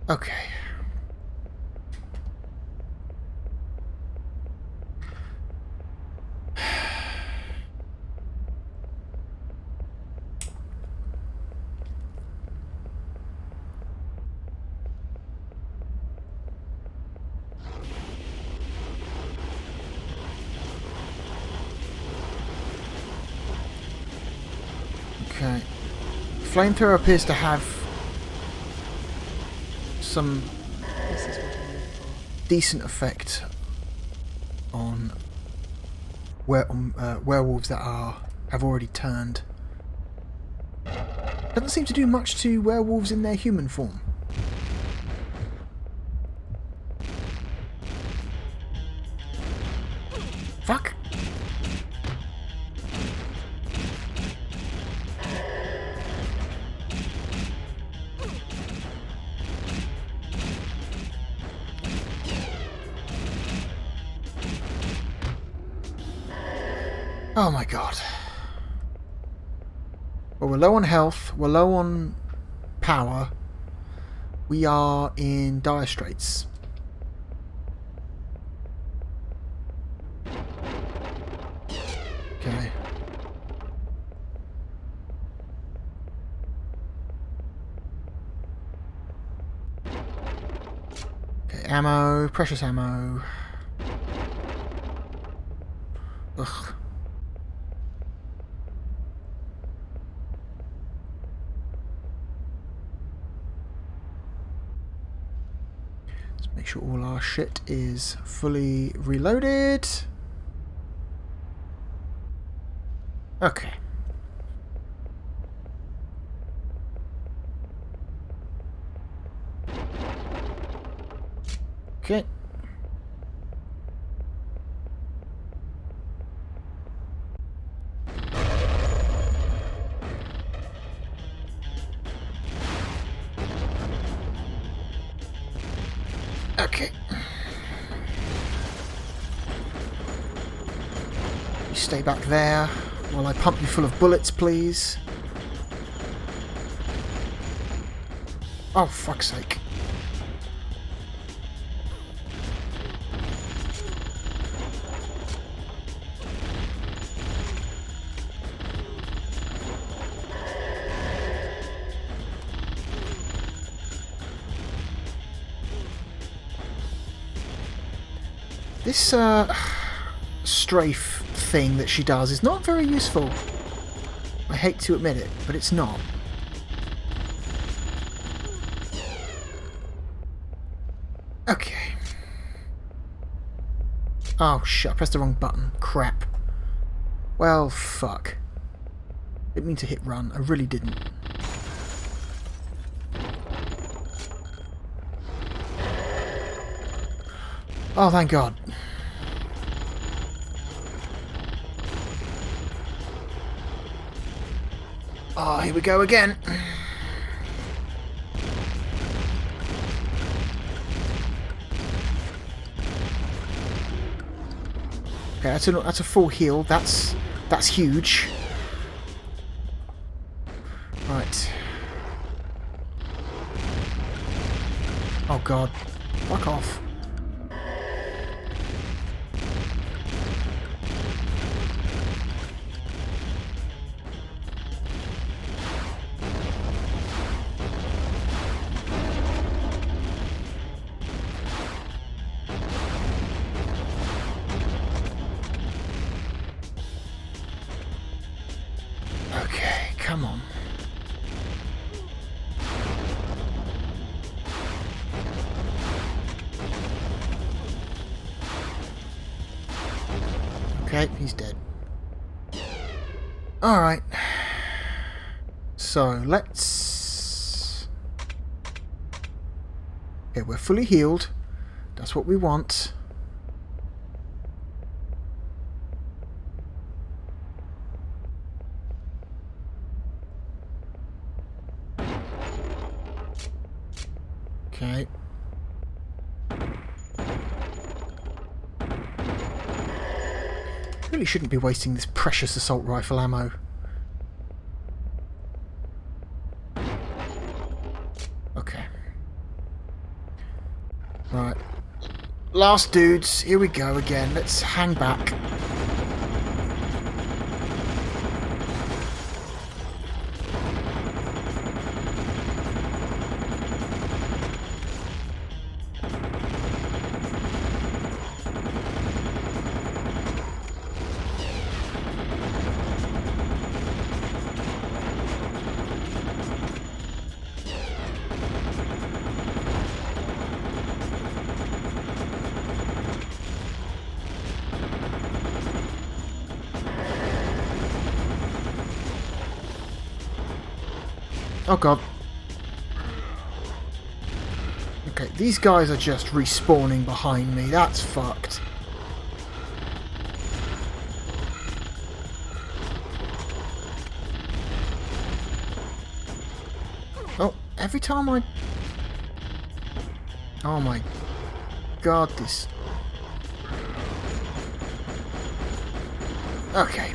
Okay. Okay. Flamethrower appears to have some This is what I live for. decent effect on werewolves that have already turned. Doesn't seem to do much to werewolves in their human form. Fuck. Oh my god. Well, we're low on health, we're low on power. We are in dire straits. Okay. Okay, ammo, precious ammo. Ugh. Let's make sure all our shit is fully reloaded. Okay. Okay. Okay. You stay back there while I pump you full of bullets, please. Oh, fuck's sake. This strafe thing that she does is not very useful. I hate to admit it, but it's not. Okay. Oh shit, I pressed the wrong button. Crap. Well, fuck. Didn't mean to hit run. I really didn't. Oh, thank God. Oh, here we go again. Okay, that's a full heal. That's huge. Right. Oh God. Fuck off. Okay, come on. Okay, he's dead. Alright. So, let's... Okay, we're fully healed. That's what we want. Okay. Really shouldn't be wasting this precious assault rifle ammo. Okay. Right. Last dudes. Here we go again. Let's hang back. Oh god. Okay, these guys are just respawning behind me. That's fucked. Oh, every time I... Oh my god, this... Okay.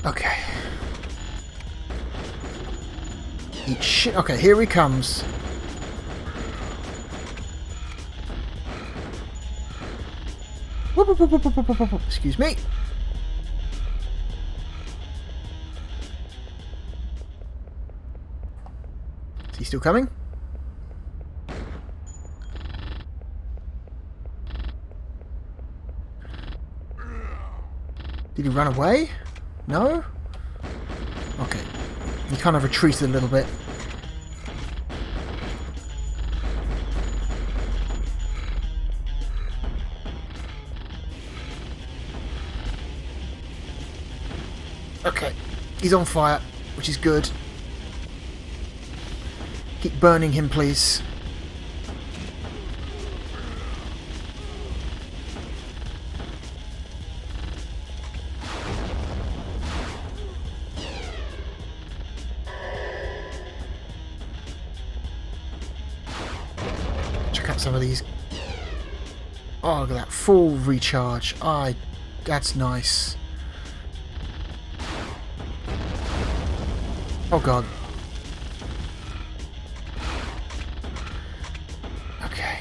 Okay. Eat shit. Okay, here he comes. Whoop, whoop, whoop, whoop, whoop, whoop, whoop. Excuse me. Is he still coming? Did he run away? No? Okay. He kind of retreated a little bit. Okay. He's on fire, which is good. Keep burning him, please. Check out some of these. Oh, look at that. Full recharge. That's nice. Oh god. Okay.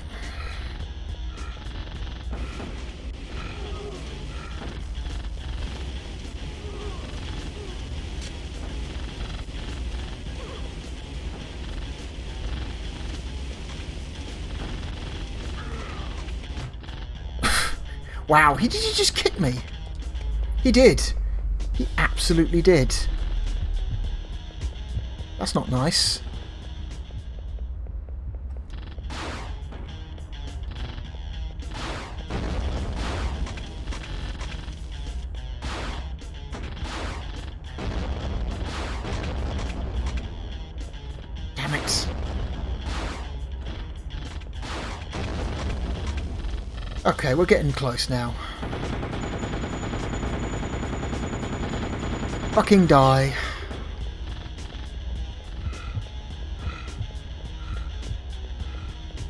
Wow, did he just kick me? He did. He absolutely did. That's not nice. Damn it. Okay, we're getting close now. Fucking die.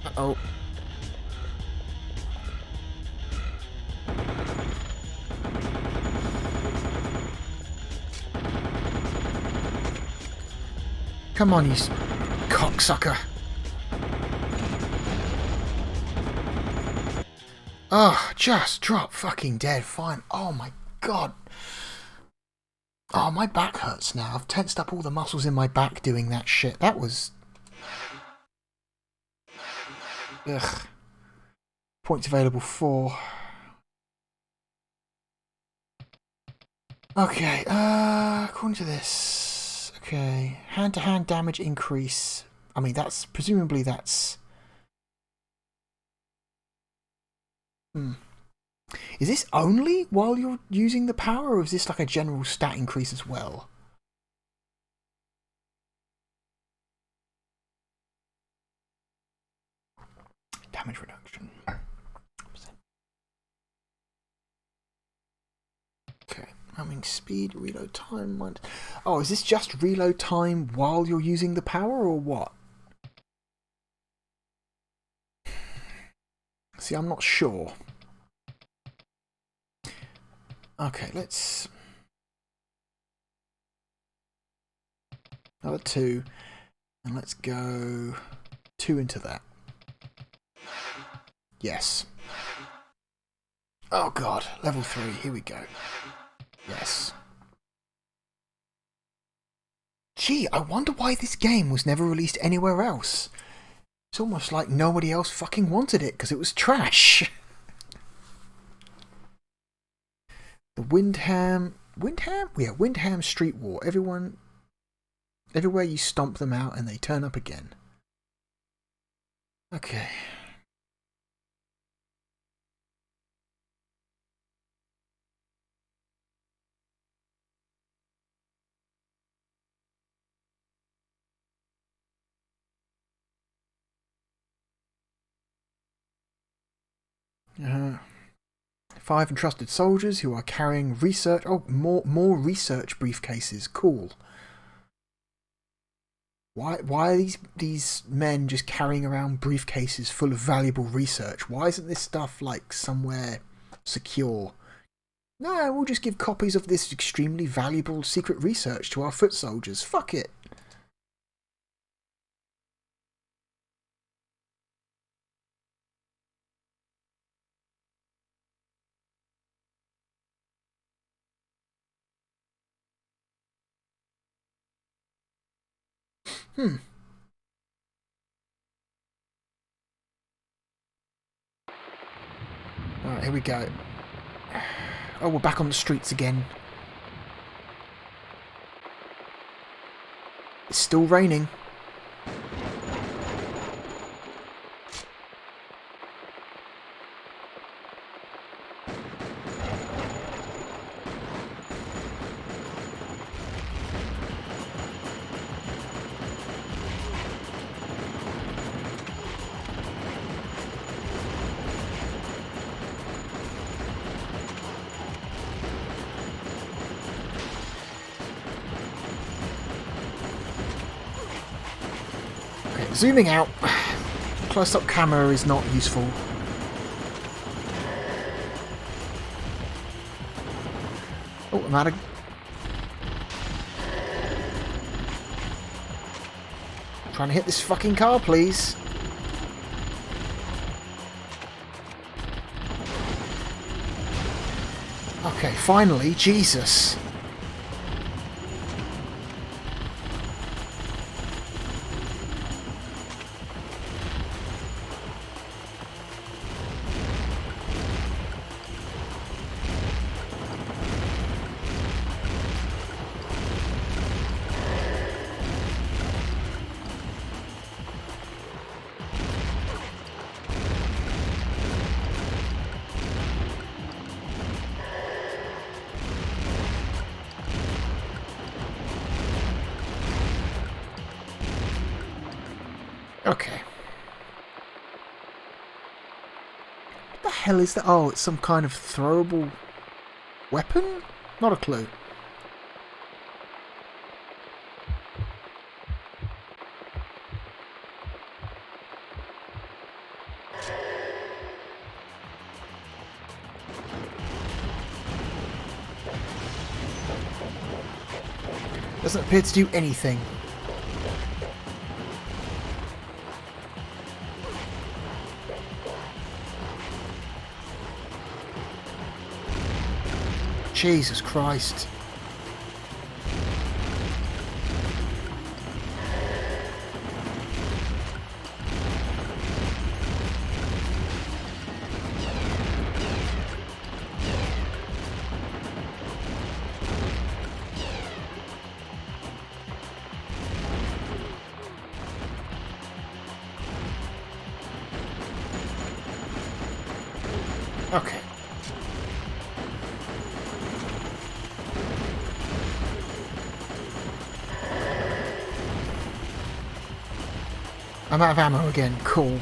Uh-oh. Come on, you cocksucker. Oh, just drop fucking dead. Fine. Oh my god. Oh, my back hurts now. I've tensed up all the muscles in my back doing that shit. That was... Ugh. Points available 4. Okay, according to this... Okay, hand-to-hand damage increase. I mean, that's... Presumably that's... Is this only while you're using the power, or is this like a general stat increase as well? Damage reduction. Okay, I mean speed, reload time. Oh, is this just reload time while you're using the power, or what? See, I'm not sure. Okay, let's... Another 2. And let's go 2 into that. Yes. Oh god, level 3, here we go. Yes. Gee, I wonder why this game was never released anywhere else. It's almost like nobody else fucking wanted it because it was trash. The Windham... Windham? Yeah, Windham Street War. Everywhere you stomp them out and they turn up again. Okay. Uh, 5 entrusted soldiers who are carrying research... Oh, more research briefcases. Cool. Why are these men just carrying around briefcases full of valuable research? Why isn't this stuff, like, somewhere secure? No, we'll just give copies of this extremely valuable secret research to our foot soldiers. Fuck it. Alright, here we go. Oh, we're back on the streets again. It's still raining. Zooming out, close-up camera is not useful. Oh, I'm out of... Trying to hit this fucking car, please. Okay, finally, Jesus. Okay. What the hell is that? Oh, it's some kind of throwable weapon? Not a clue. Doesn't appear to do anything. Jesus Christ. Okay. I'm out of ammo again. Cool.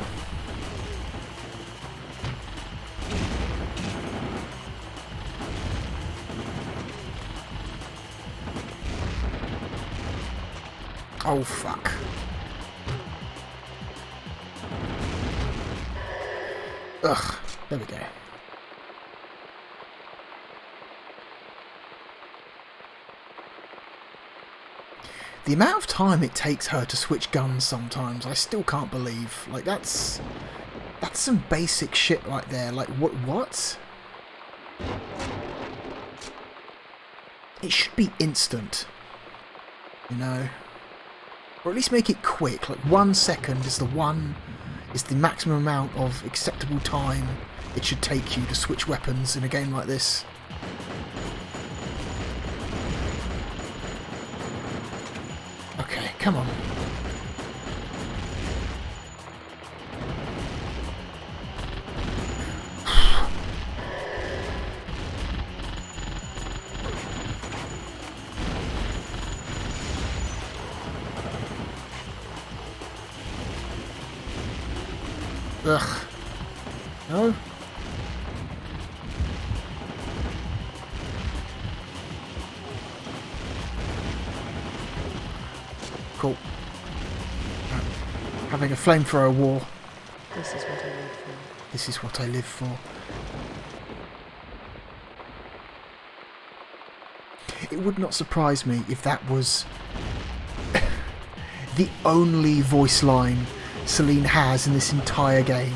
Oh, fuck. Ugh. There we go. The amount of time it takes her to switch guns sometimes, I still can't believe. Like, that's some basic shit right there. Like, what? It should be instant, you know? Or at least make it quick. Like, 1 second is the maximum amount of acceptable time it should take you to switch weapons in a game like this. Okay, come on. Ugh. No? Cool. Having a flamethrower war. This is what I live for. This is what I live for. It would not surprise me if that was the only voice line Celine has in this entire game.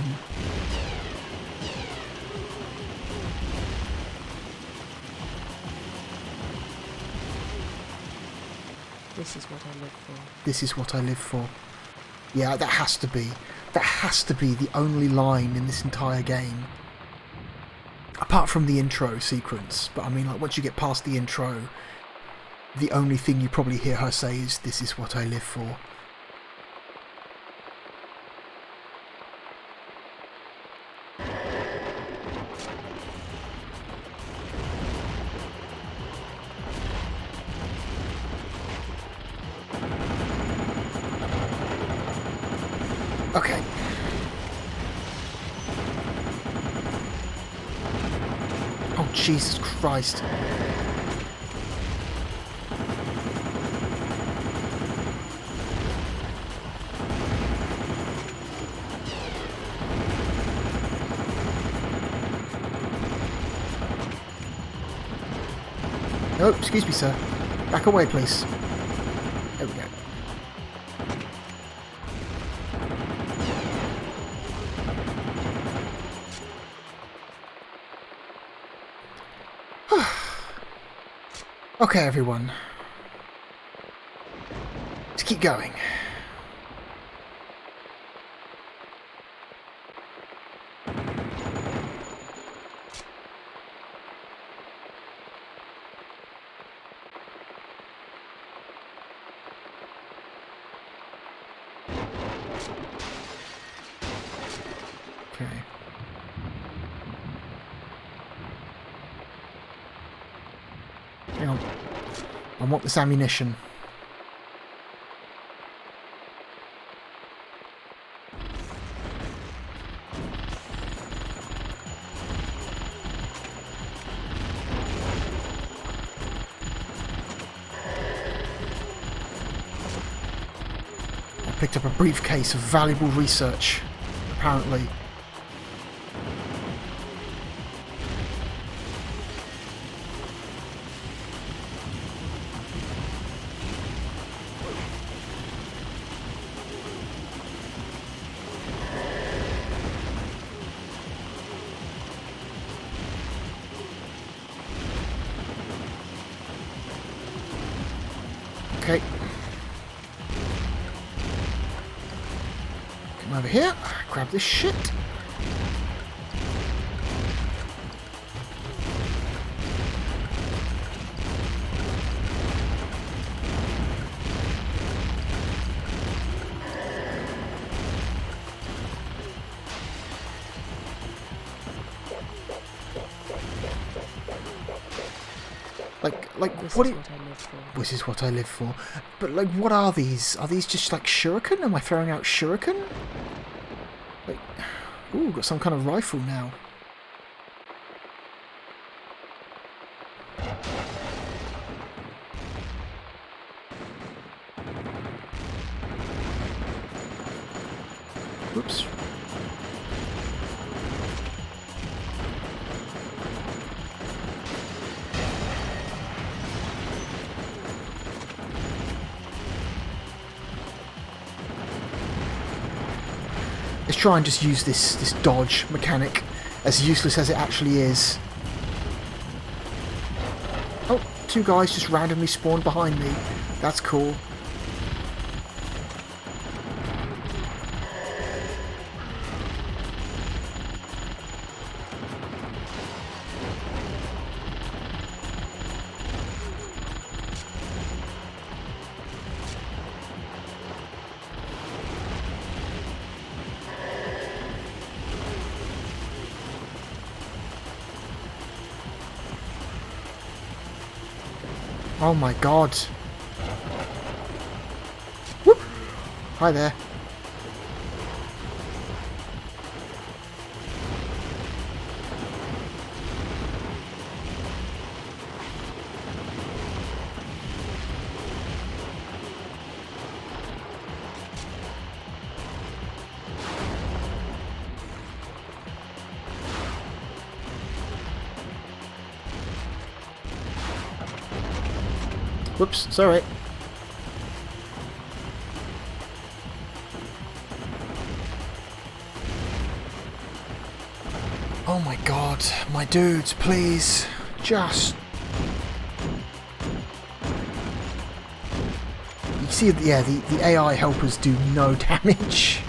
This is what I live for. This is what I live for. Yeah, that has to be the only line in this entire game. Apart from the intro sequence. But I mean, like, once you get past the intro, the only thing you probably hear her say is, "This is what I live for." Okay. Oh, Jesus Christ. Oh, excuse me, sir. Back away, please. There we go. Okay, everyone. Let's keep going. Okay. Hang on. I want this ammunition. I picked up a briefcase of valuable research, apparently. Okay. Come over here, grab this shit. Like This what? is what I live for. This is what I live for. But like, what are these? Are these just like shuriken? Am I throwing out shuriken? Like, ooh, got some kind of rifle now. Oops. try and just use this dodge mechanic, as useless as it actually is. Oh, two guys just randomly spawned behind me. That's cool. Oh my god. Whoop. Hi there. Whoops, sorry. Oh my god, my dudes, please. Just... You see, yeah, the AI helpers do no damage.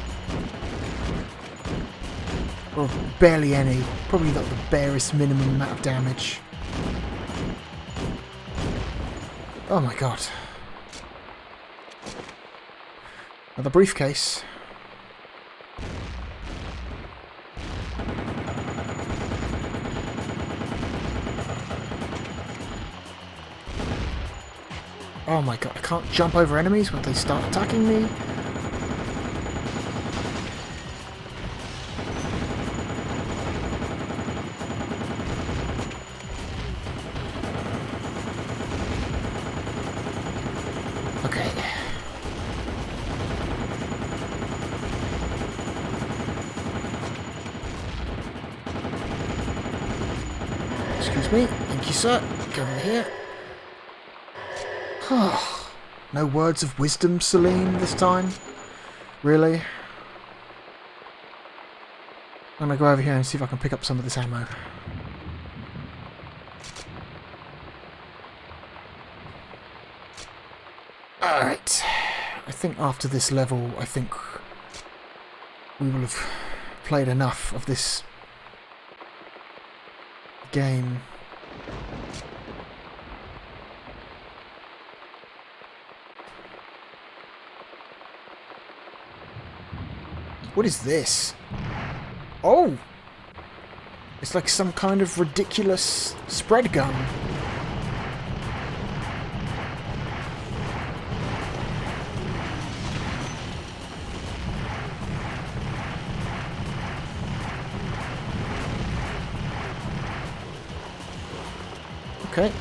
Or barely any. Probably not the barest minimum amount of damage. Oh my god. Another briefcase. Oh my god, I can't jump over enemies when they start attacking me. Okay. Excuse me. Thank you, sir. Go over here. No words of wisdom, Celine, this time? Really? I'm gonna go over here and see if I can pick up some of this ammo. Alright. I think after this level, I think we will have played enough of this game. What is this? Oh! It's like some kind of ridiculous spread gun. Okay.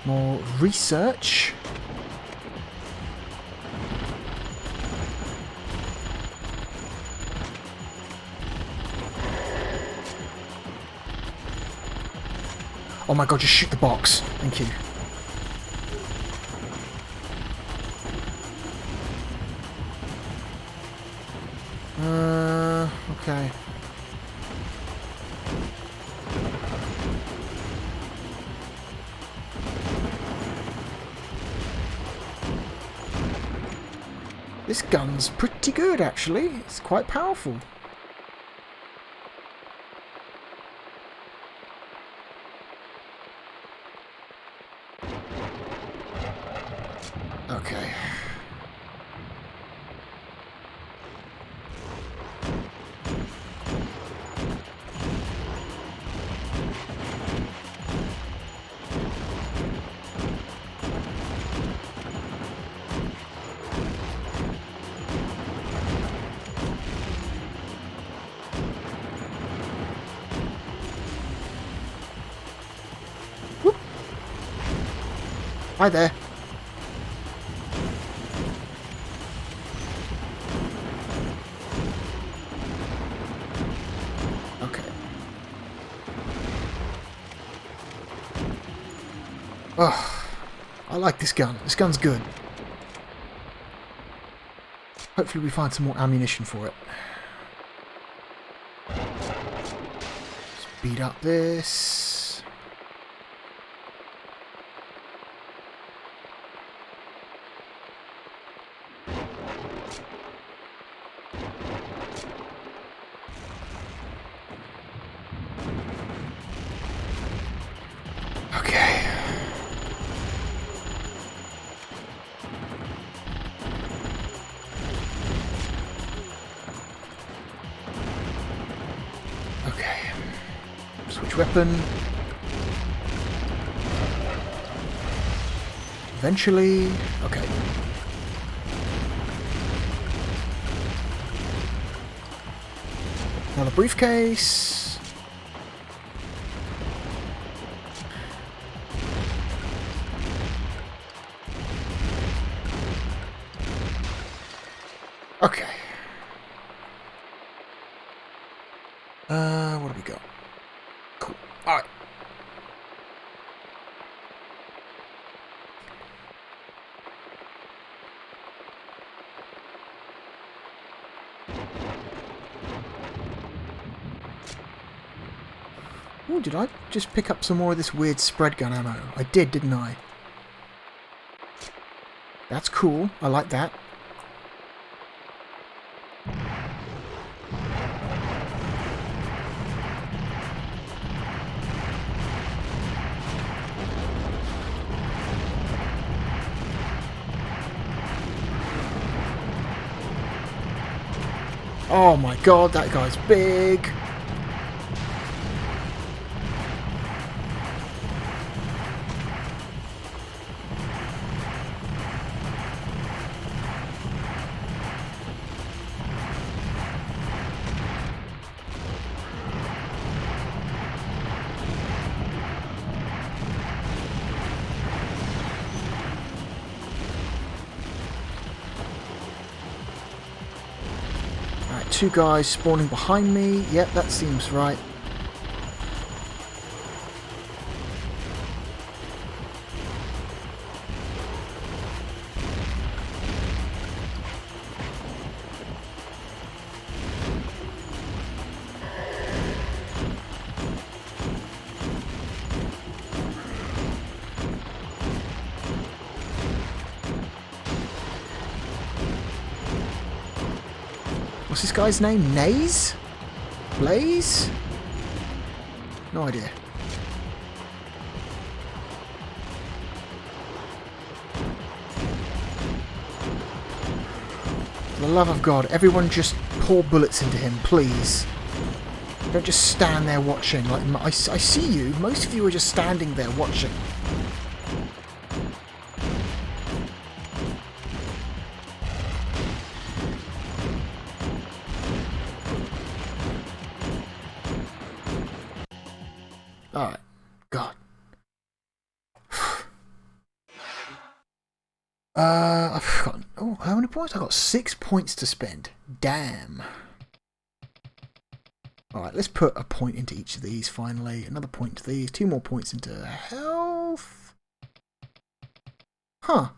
More research. Oh my god, just shoot the box. Thank you. Okay. This gun's pretty good, actually. It's quite powerful. Okay. Whoop. Hi there. Oh, I like this gun. This gun's good. Hopefully we find some more ammunition for it. Speed up this. Okay. Okay. Switch weapon. Eventually. Okay. Another briefcase. Okay. What do we got? Cool. Alright. Oh, did I just pick up some more of this weird spread gun ammo? I did, didn't I? That's cool. I like that. Oh my god, that guy's big. Alright, two guys spawning behind me. Yep, that seems right. What's this guy's name? Naze? Blaze? No idea. For the love of God, everyone just pour bullets into him, please. Don't just stand there watching. Like I see you. Most of you are just standing there watching. Alright. God. I've forgotten. Oh, how many points? I got 6 points to spend. Damn. Alright, let's put a point into each of these finally. Another point to these. 2 more points into health. Huh.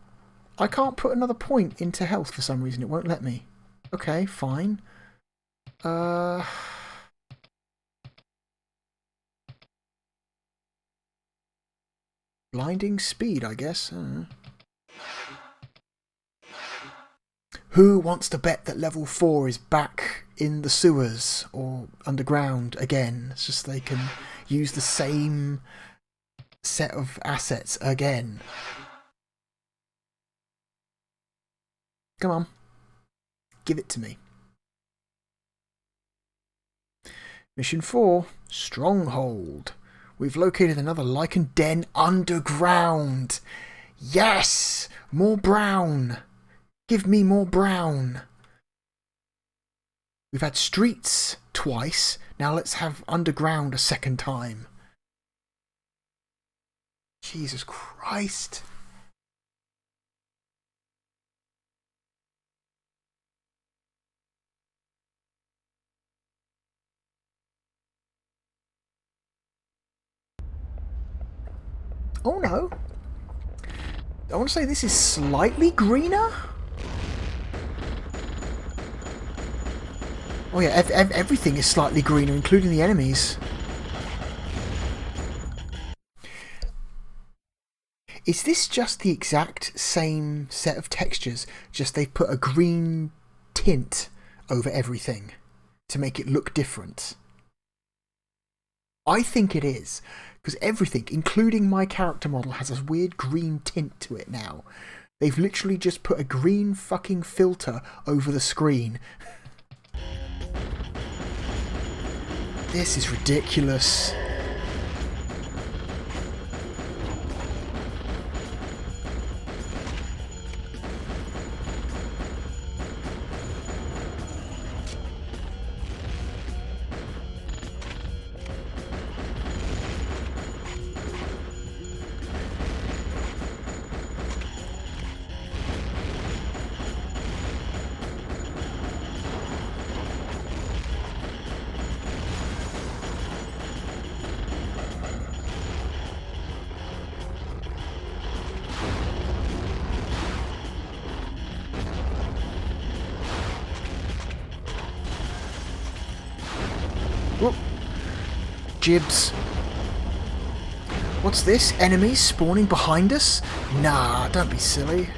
I can't put another point into health for some reason. It won't let me. Okay, fine. Blinding speed, I guess. Who wants to bet that level 4 is back in the sewers or underground again? It's just they can use the same set of assets again. Come on. Give it to me. Mission 4, Stronghold. We've located another Lycan den underground. Yes! More brown. Give me more brown. We've had streets twice. Now let's have underground a second time. Jesus Christ. Oh no. I want to say this is slightly greener. Oh yeah, everything is slightly greener, including the enemies. Is this just the exact same set of textures, just they've put a green tint over everything to make it look different? I think it is, because everything, including my character model, has a weird green tint to it now. They've literally just put a green fucking filter over the screen. This is ridiculous. Whoop. Jibs. What's this? Enemies spawning behind us? Nah, don't be silly.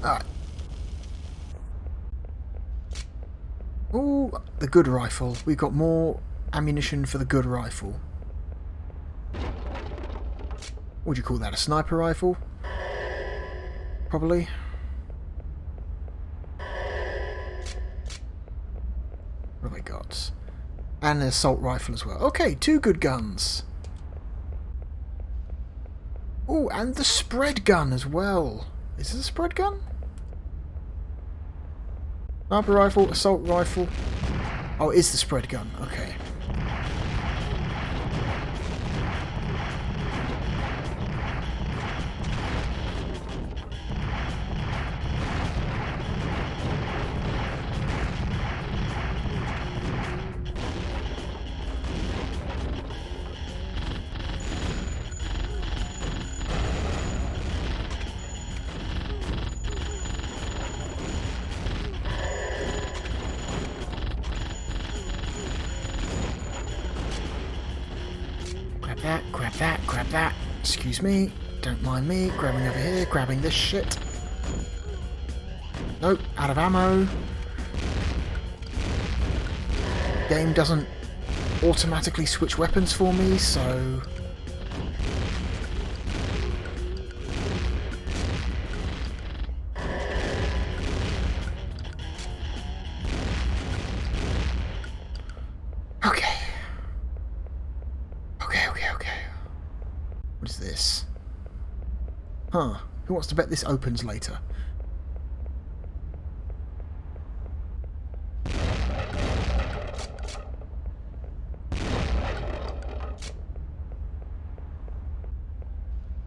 Alright. Ooh, the good rifle. We've got more ammunition for the good rifle. What would you call that? A sniper rifle? Probably. What have I got? And an assault rifle as well. Okay, 2 good guns. Ooh, and the spread gun as well. Is this a spread gun? Sniper rifle, assault rifle. Oh, it is the spread gun. Okay. Grab that, grab that. Excuse me, don't mind me. Grabbing over here, grabbing this shit. Nope, out of ammo. Game doesn't automatically switch weapons for me, so... Okay. What is this? Huh. Who wants to bet this opens later?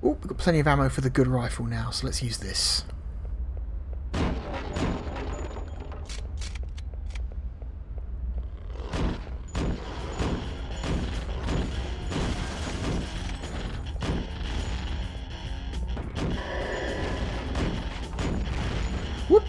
Oh, we've got plenty of ammo for the good rifle now, so let's use this. Whoop.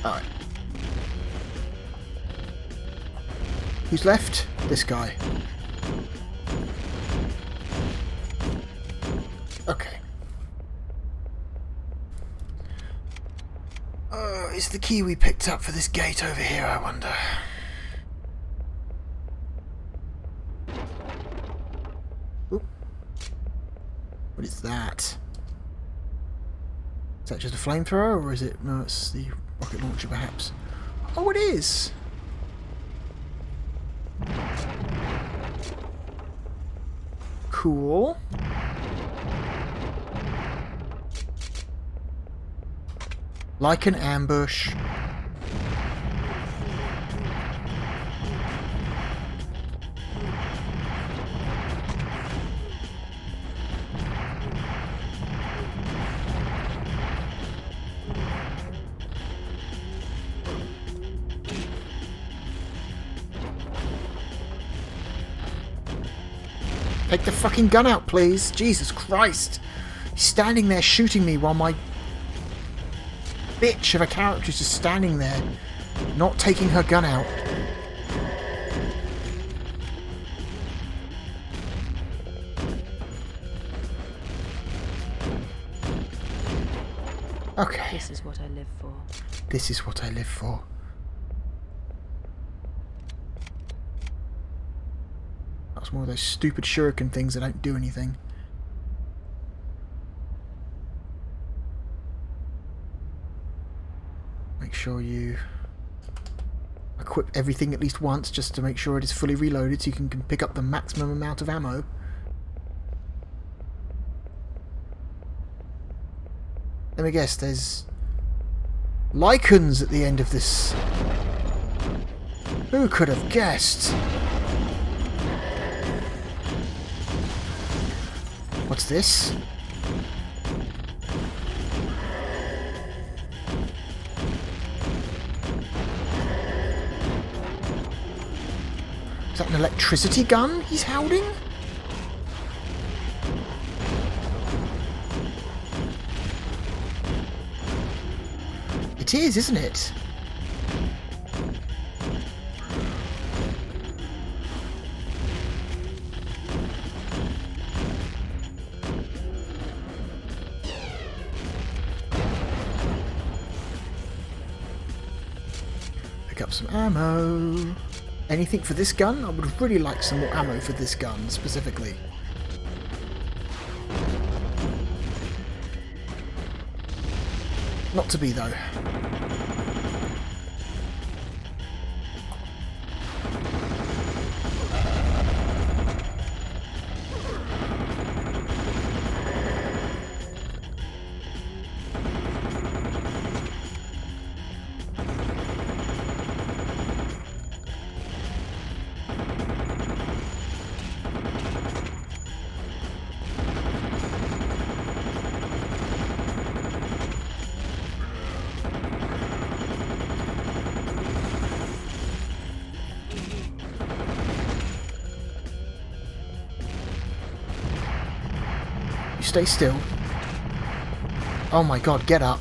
Alright. Who's left? This guy. Okay. Is the key we picked up for this gate over here, I wonder? What is that? Is that just a flamethrower, or is it... No, it's the rocket launcher, perhaps. Oh, it is! Cool. Like an ambush. Take the fucking gun out, please. Jesus Christ. He's standing there shooting me while my bitch of a character is just standing there, not taking her gun out. Okay. This is what I live for. This is what I live for. That's one of those stupid shuriken things that don't do anything. Make sure you equip everything at least once just to make sure it is fully reloaded so you can pick up the maximum amount of ammo. Let me guess, there's lichens at the end of this. Who could have guessed? What's this? Is that an electricity gun he's holding? It is, isn't it? Pick up some ammo. Anything for this gun? I would really like some more ammo for this gun, specifically. Not to be, though. Stay still. Oh my god, get up.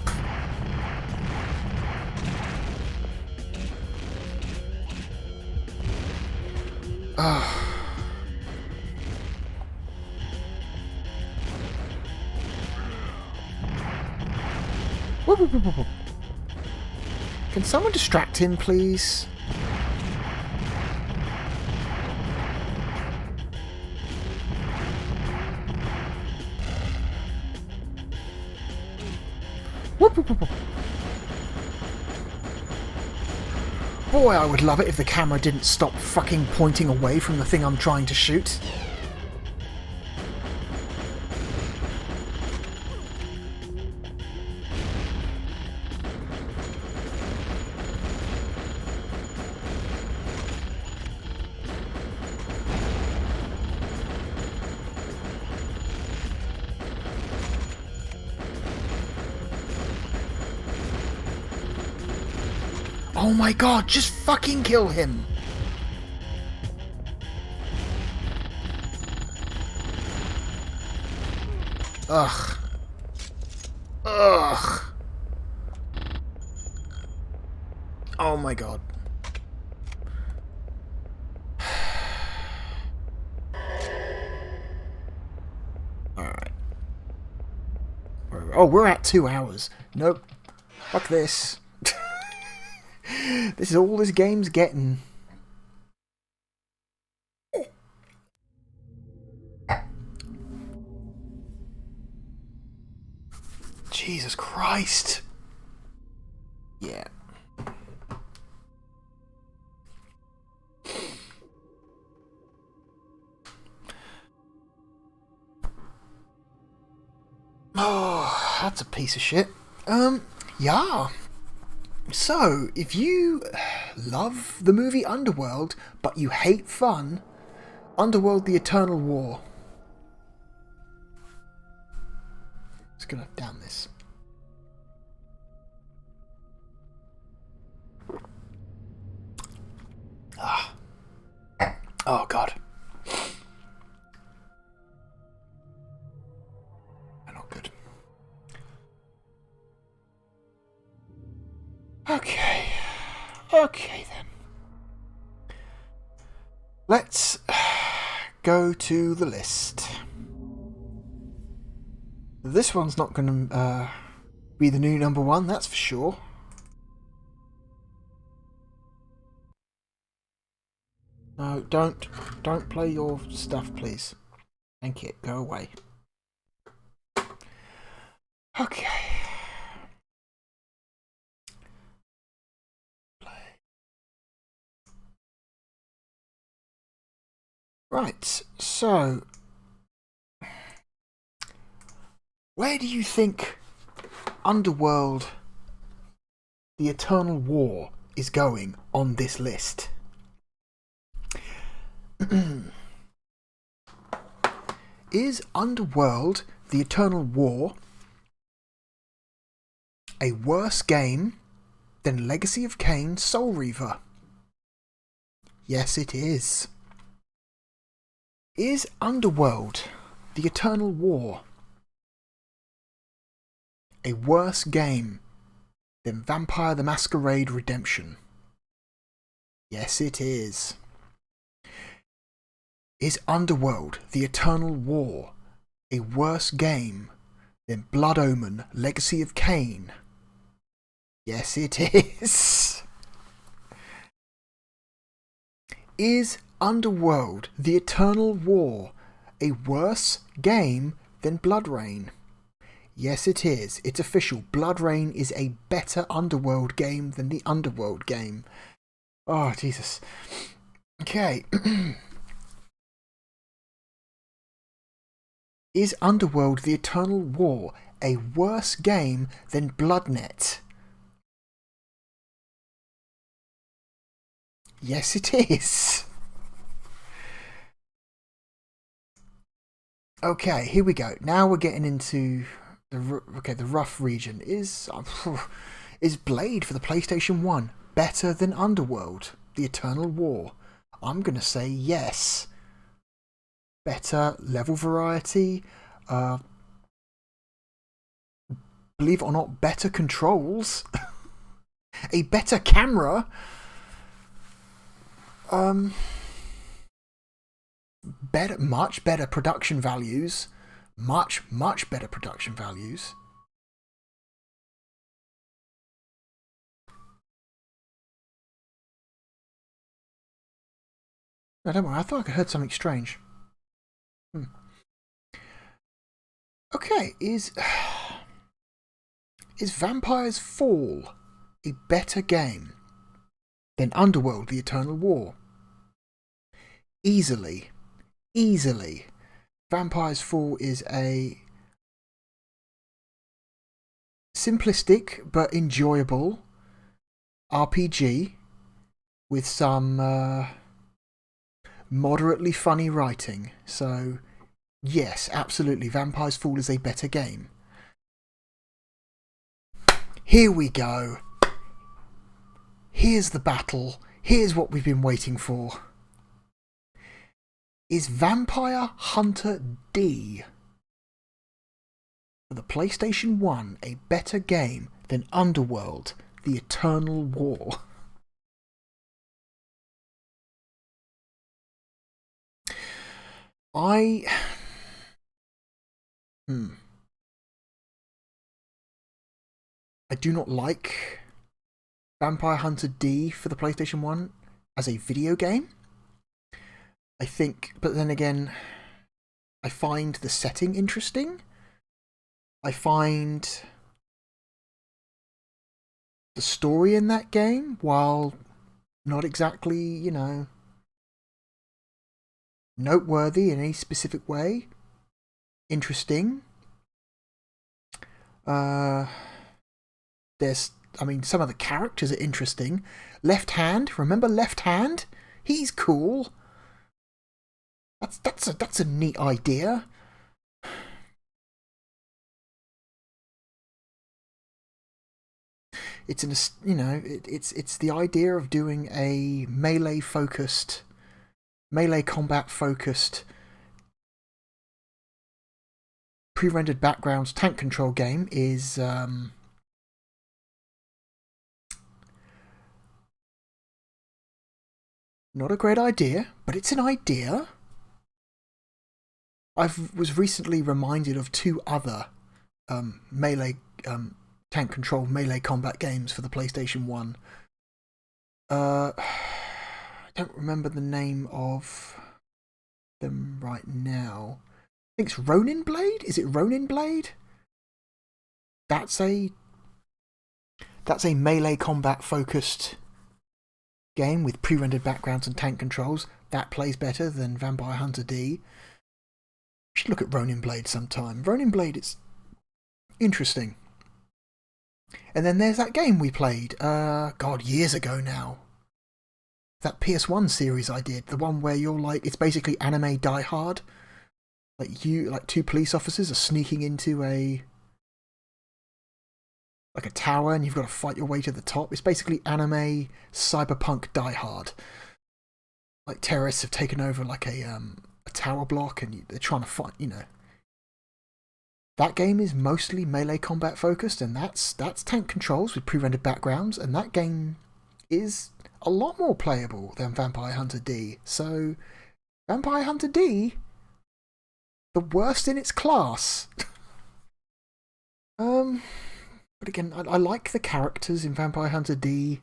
Can someone distract him, please? Boy, I would love it if the camera didn't stop fucking pointing away from the thing I'm trying to shoot. Oh my god, just fucking kill him! Ugh. Ugh. Oh my god. Alright. Oh, we're at 2 hours. Nope. Fuck this. This is all this game's getting. Christ! Yeah. Oh, that's a piece of shit. Yeah. So, if you love the movie Underworld, but you hate fun, Underworld: The Eternal War. Just gonna down this. Ah. Oh, God. Not good. Okay. Okay, then. Let's go to the list. This one's not going to be the new number one, that's for sure. No, don't play your stuff, please. Thank you. Go away. Okay. Right, so where do you think Underworld: The Eternal War is going on this list? Is Underworld: The Eternal War a worse game than Legacy of Kain Soul Reaver? Yes, it is. Is Underworld: The Eternal War a worse game than Vampire the Masquerade Redemption? Yes, it is. Is Underworld: The Eternal War a worse game than Blood Omen Legacy of Kain? Yes, it is. Is Underworld: The Eternal War a worse game than Blood Rain? Yes, it is. It's official. Blood Rain is a better Underworld game than the Underworld game. Oh, Jesus. Okay. Is Underworld: The Eternal War a worse game than Bloodnet? Yes, it is. Okay, here we go. Now we're getting into the rough region. Is Blade for the PlayStation 1 better than Underworld: The Eternal War? I'm going to say yes. Better level variety, believe it or not, better controls, a better camera, much better production values, much better production values. No, don't worry, I thought I heard something strange. Okay, is Vampire's Fall a better game than Underworld: The Eternal War? Easily. Vampire's Fall is a simplistic but enjoyable RPG with some moderately funny writing. So, yes, absolutely, Vampire's Fall is a better game. Here we go. Here's the battle. Here's what we've been waiting for. Is Vampire Hunter D for the PlayStation 1 a better game than Underworld: The Eternal War? I do not like Vampire Hunter D for the PlayStation 1 as a video game. I think, but then again, I find the setting interesting. I find the story in that game, while not exactly, noteworthy in any specific way, interesting. Some of the characters are interesting. Left Hand, remember Left Hand? He's cool. That's a neat idea. It's it's the idea of doing a melee combat focused pre-rendered backgrounds tank control game is not a great idea, but it's an idea. I was recently reminded of two other melee tank control melee combat games for the PlayStation 1. I don't remember the name of them right now. I think it's Ronin Blade? Is it Ronin Blade? That's a melee combat focused game with pre-rendered backgrounds and tank controls. That plays better than Vampire Hunter D. You should look at Ronin Blade sometime. Ronin Blade is interesting. And then there's that game we played, years ago now. That PS1 series I did, the one where you're like, it's basically anime Die Hard. Like two police officers are sneaking into a tower and you've got to fight your way to the top. It's basically anime cyberpunk Die Hard. Like terrorists have taken over like a tower block and they're trying to fight, That game is mostly melee combat focused, and that's tank controls with pre-rendered backgrounds, and that game is a lot more playable than Vampire Hunter D. So, Vampire Hunter D, the worst in its class. But again, I like the characters in Vampire Hunter D.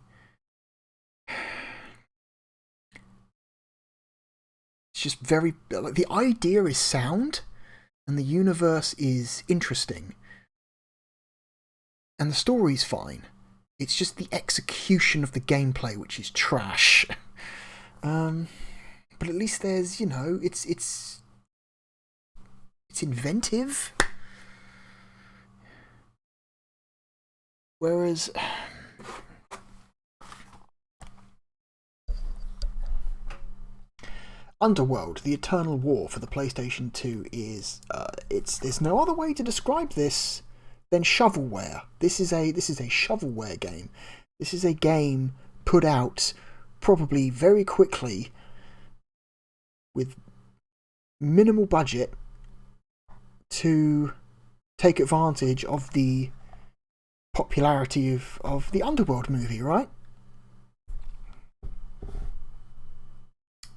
It's just very the idea is sound. And the universe is interesting. And the story's fine. It's just the execution of the gameplay which is trash. But at least there's, it's inventive. Whereas Underworld, the Eternal War for the PlayStation 2 is there's no other way to describe this than shovelware. This is a shovelware game. This is a game put out probably very quickly with minimal budget to take advantage of the popularity of the Underworld movie, right?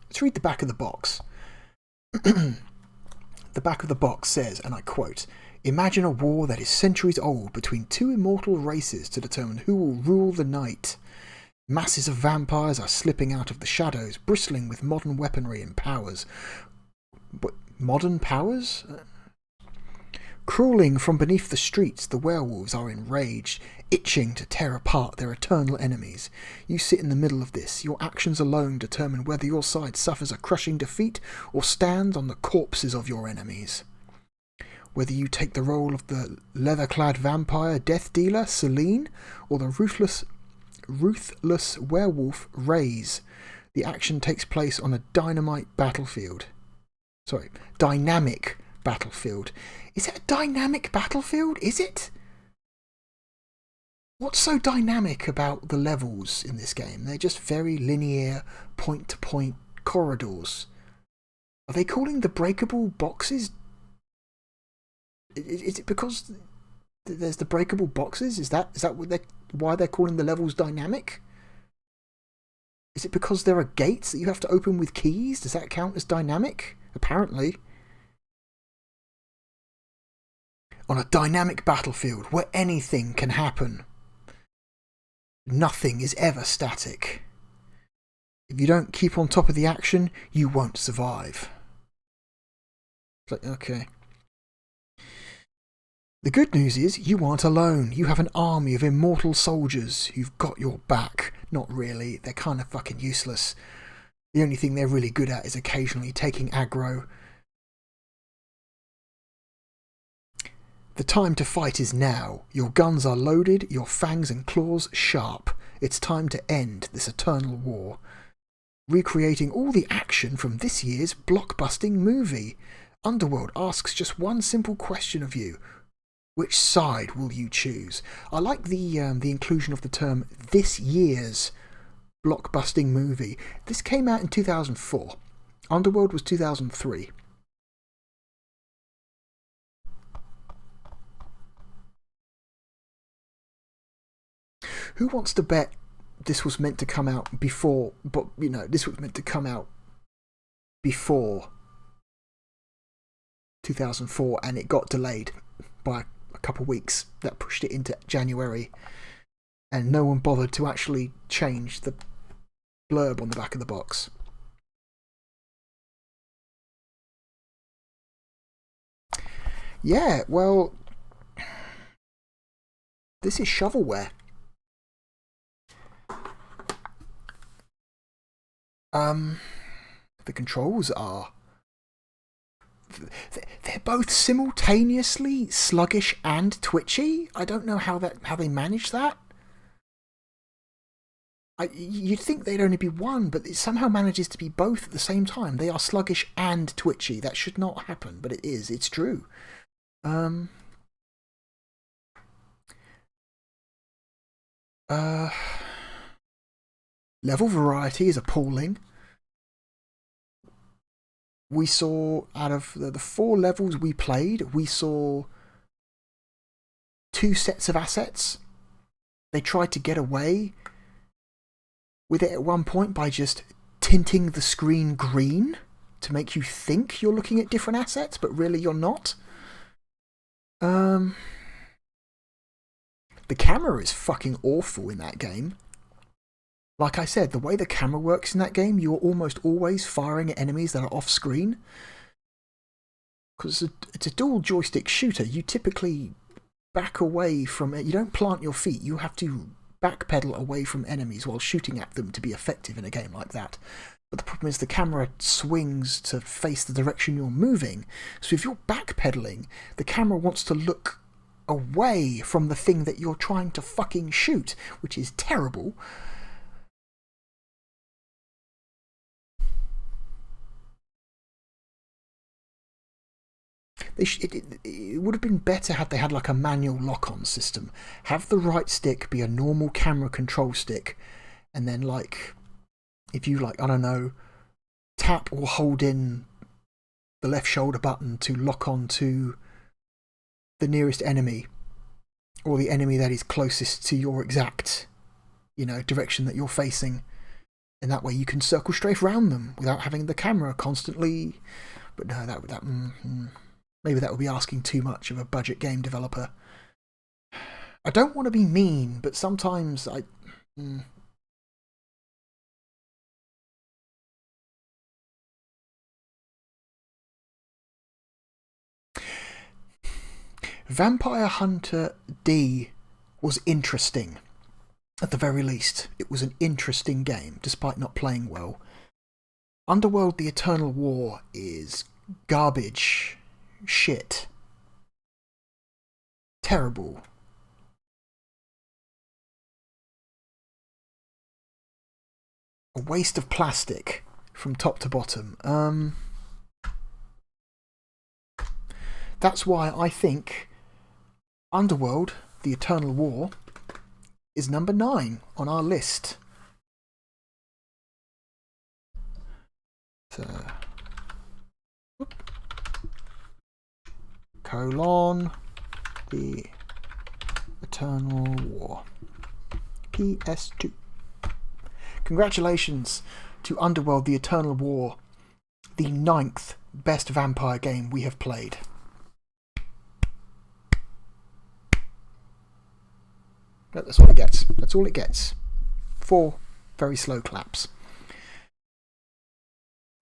Let's read the back of the box. The back of the box says, and I quote, "Imagine a war that is centuries old between two immortal races to determine who will rule the night. Masses of vampires are slipping out of the shadows, bristling with modern weaponry and powers." What, modern powers? Crawling from beneath the streets, the werewolves are enraged, itching to tear apart their eternal enemies. You sit in the middle of this. Your actions alone determine whether your side suffers a crushing defeat or stands on the corpses of your enemies. Whether you take the role of the leather-clad vampire death dealer, Celine, or the ruthless werewolf, Raze, the action takes place on a dynamic battlefield. Is it a dynamic battlefield? Is it? What's so dynamic about the levels in this game? They're just very linear, point-to-point corridors. Are they calling the breakable boxes? Is it because there's the breakable boxes? Is that why they're calling the levels dynamic? Is it because there are gates that you have to open with keys? Does that count as dynamic? Apparently. On a dynamic battlefield where anything can happen. Nothing is ever static. If you don't keep on top of the action, you won't survive. It's like, okay. The good news is you aren't alone. You have an army of immortal soldiers who've got your back. Not really. They're kind of fucking useless. The only thing they're really good at is occasionally taking aggro. The time to fight is now. Your guns are loaded, your fangs and claws sharp. It's time to end this eternal war. Recreating all the action from this year's blockbusting movie. Underworld asks just one simple question of you. Which side will you choose? I like the inclusion of the term this year's blockbusting movie. This came out in 2004. Underworld was 2003. Who wants to bet this was meant to come out before, but you know, this was meant to come out before 2004 and it got delayed by a couple of weeks. That pushed it into January and no one bothered to actually change the blurb on the back of the box. Yeah, well, this is shovelware. The controls are... They're both simultaneously sluggish and twitchy. I don't know how they manage that. You'd think they'd only be one, but it somehow manages to be both at the same time. They are sluggish and twitchy. That should not happen, but it is. It's true. Level variety is appalling. We saw, out of the 4 levels we played, we saw 2 sets of assets. They tried to get away with it at one point by just tinting the screen green to make you think you're looking at different assets, but really you're not. The camera is fucking awful in that game. Like I said, the way the camera works in that game, you're almost always firing at enemies that are off screen. Because it's a dual joystick shooter. You typically back away from it. You don't plant your feet. You have to backpedal away from enemies while shooting at them to be effective in a game like that. But the problem is the camera swings to face the direction you're moving. So if you're backpedaling, the camera wants to look away from the thing that you're trying to fucking shoot, which is terrible. It would have been better had they had like a manual lock-on system. Have the right stick be a normal camera control stick, and then like, if you like, I don't know, tap or hold in the left shoulder button to lock on to the nearest enemy, or the enemy that is closest to your exact, direction that you're facing, and that way you can circle strafe around them without having the camera constantly. But no, maybe that would be asking too much of a budget game developer. I don't want to be mean, but sometimes Vampire Hunter D was interesting. At the very least, it was an interesting game, despite not playing well. Underworld The Eternal War is garbage. Shit. Terrible. A waste of plastic from top to bottom. That's why I think Underworld, The Eternal War, is number 9 on our list. So, The Eternal War. PS2. Congratulations to Underworld The Eternal War, the 9th best vampire game we have played. That's all it gets. That's all it gets. 4 very slow claps.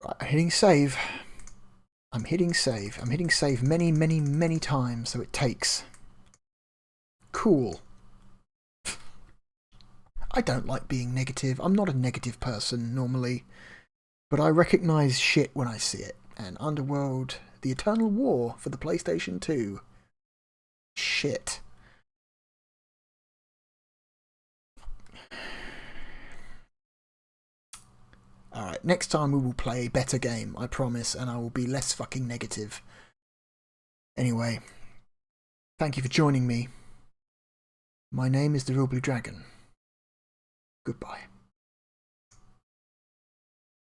Right, I'm hitting save. I'm hitting save many, many, many times, so it takes Cool. I don't like being negative. I'm not a negative person normally, but I recognise shit when I see it. And Underworld, The Eternal War for the PlayStation 2. Shit. Alright, next time we will play a better game, I promise, and I will be less fucking negative. Anyway, thank you for joining me. My name is The Real Blue Dragon. Goodbye.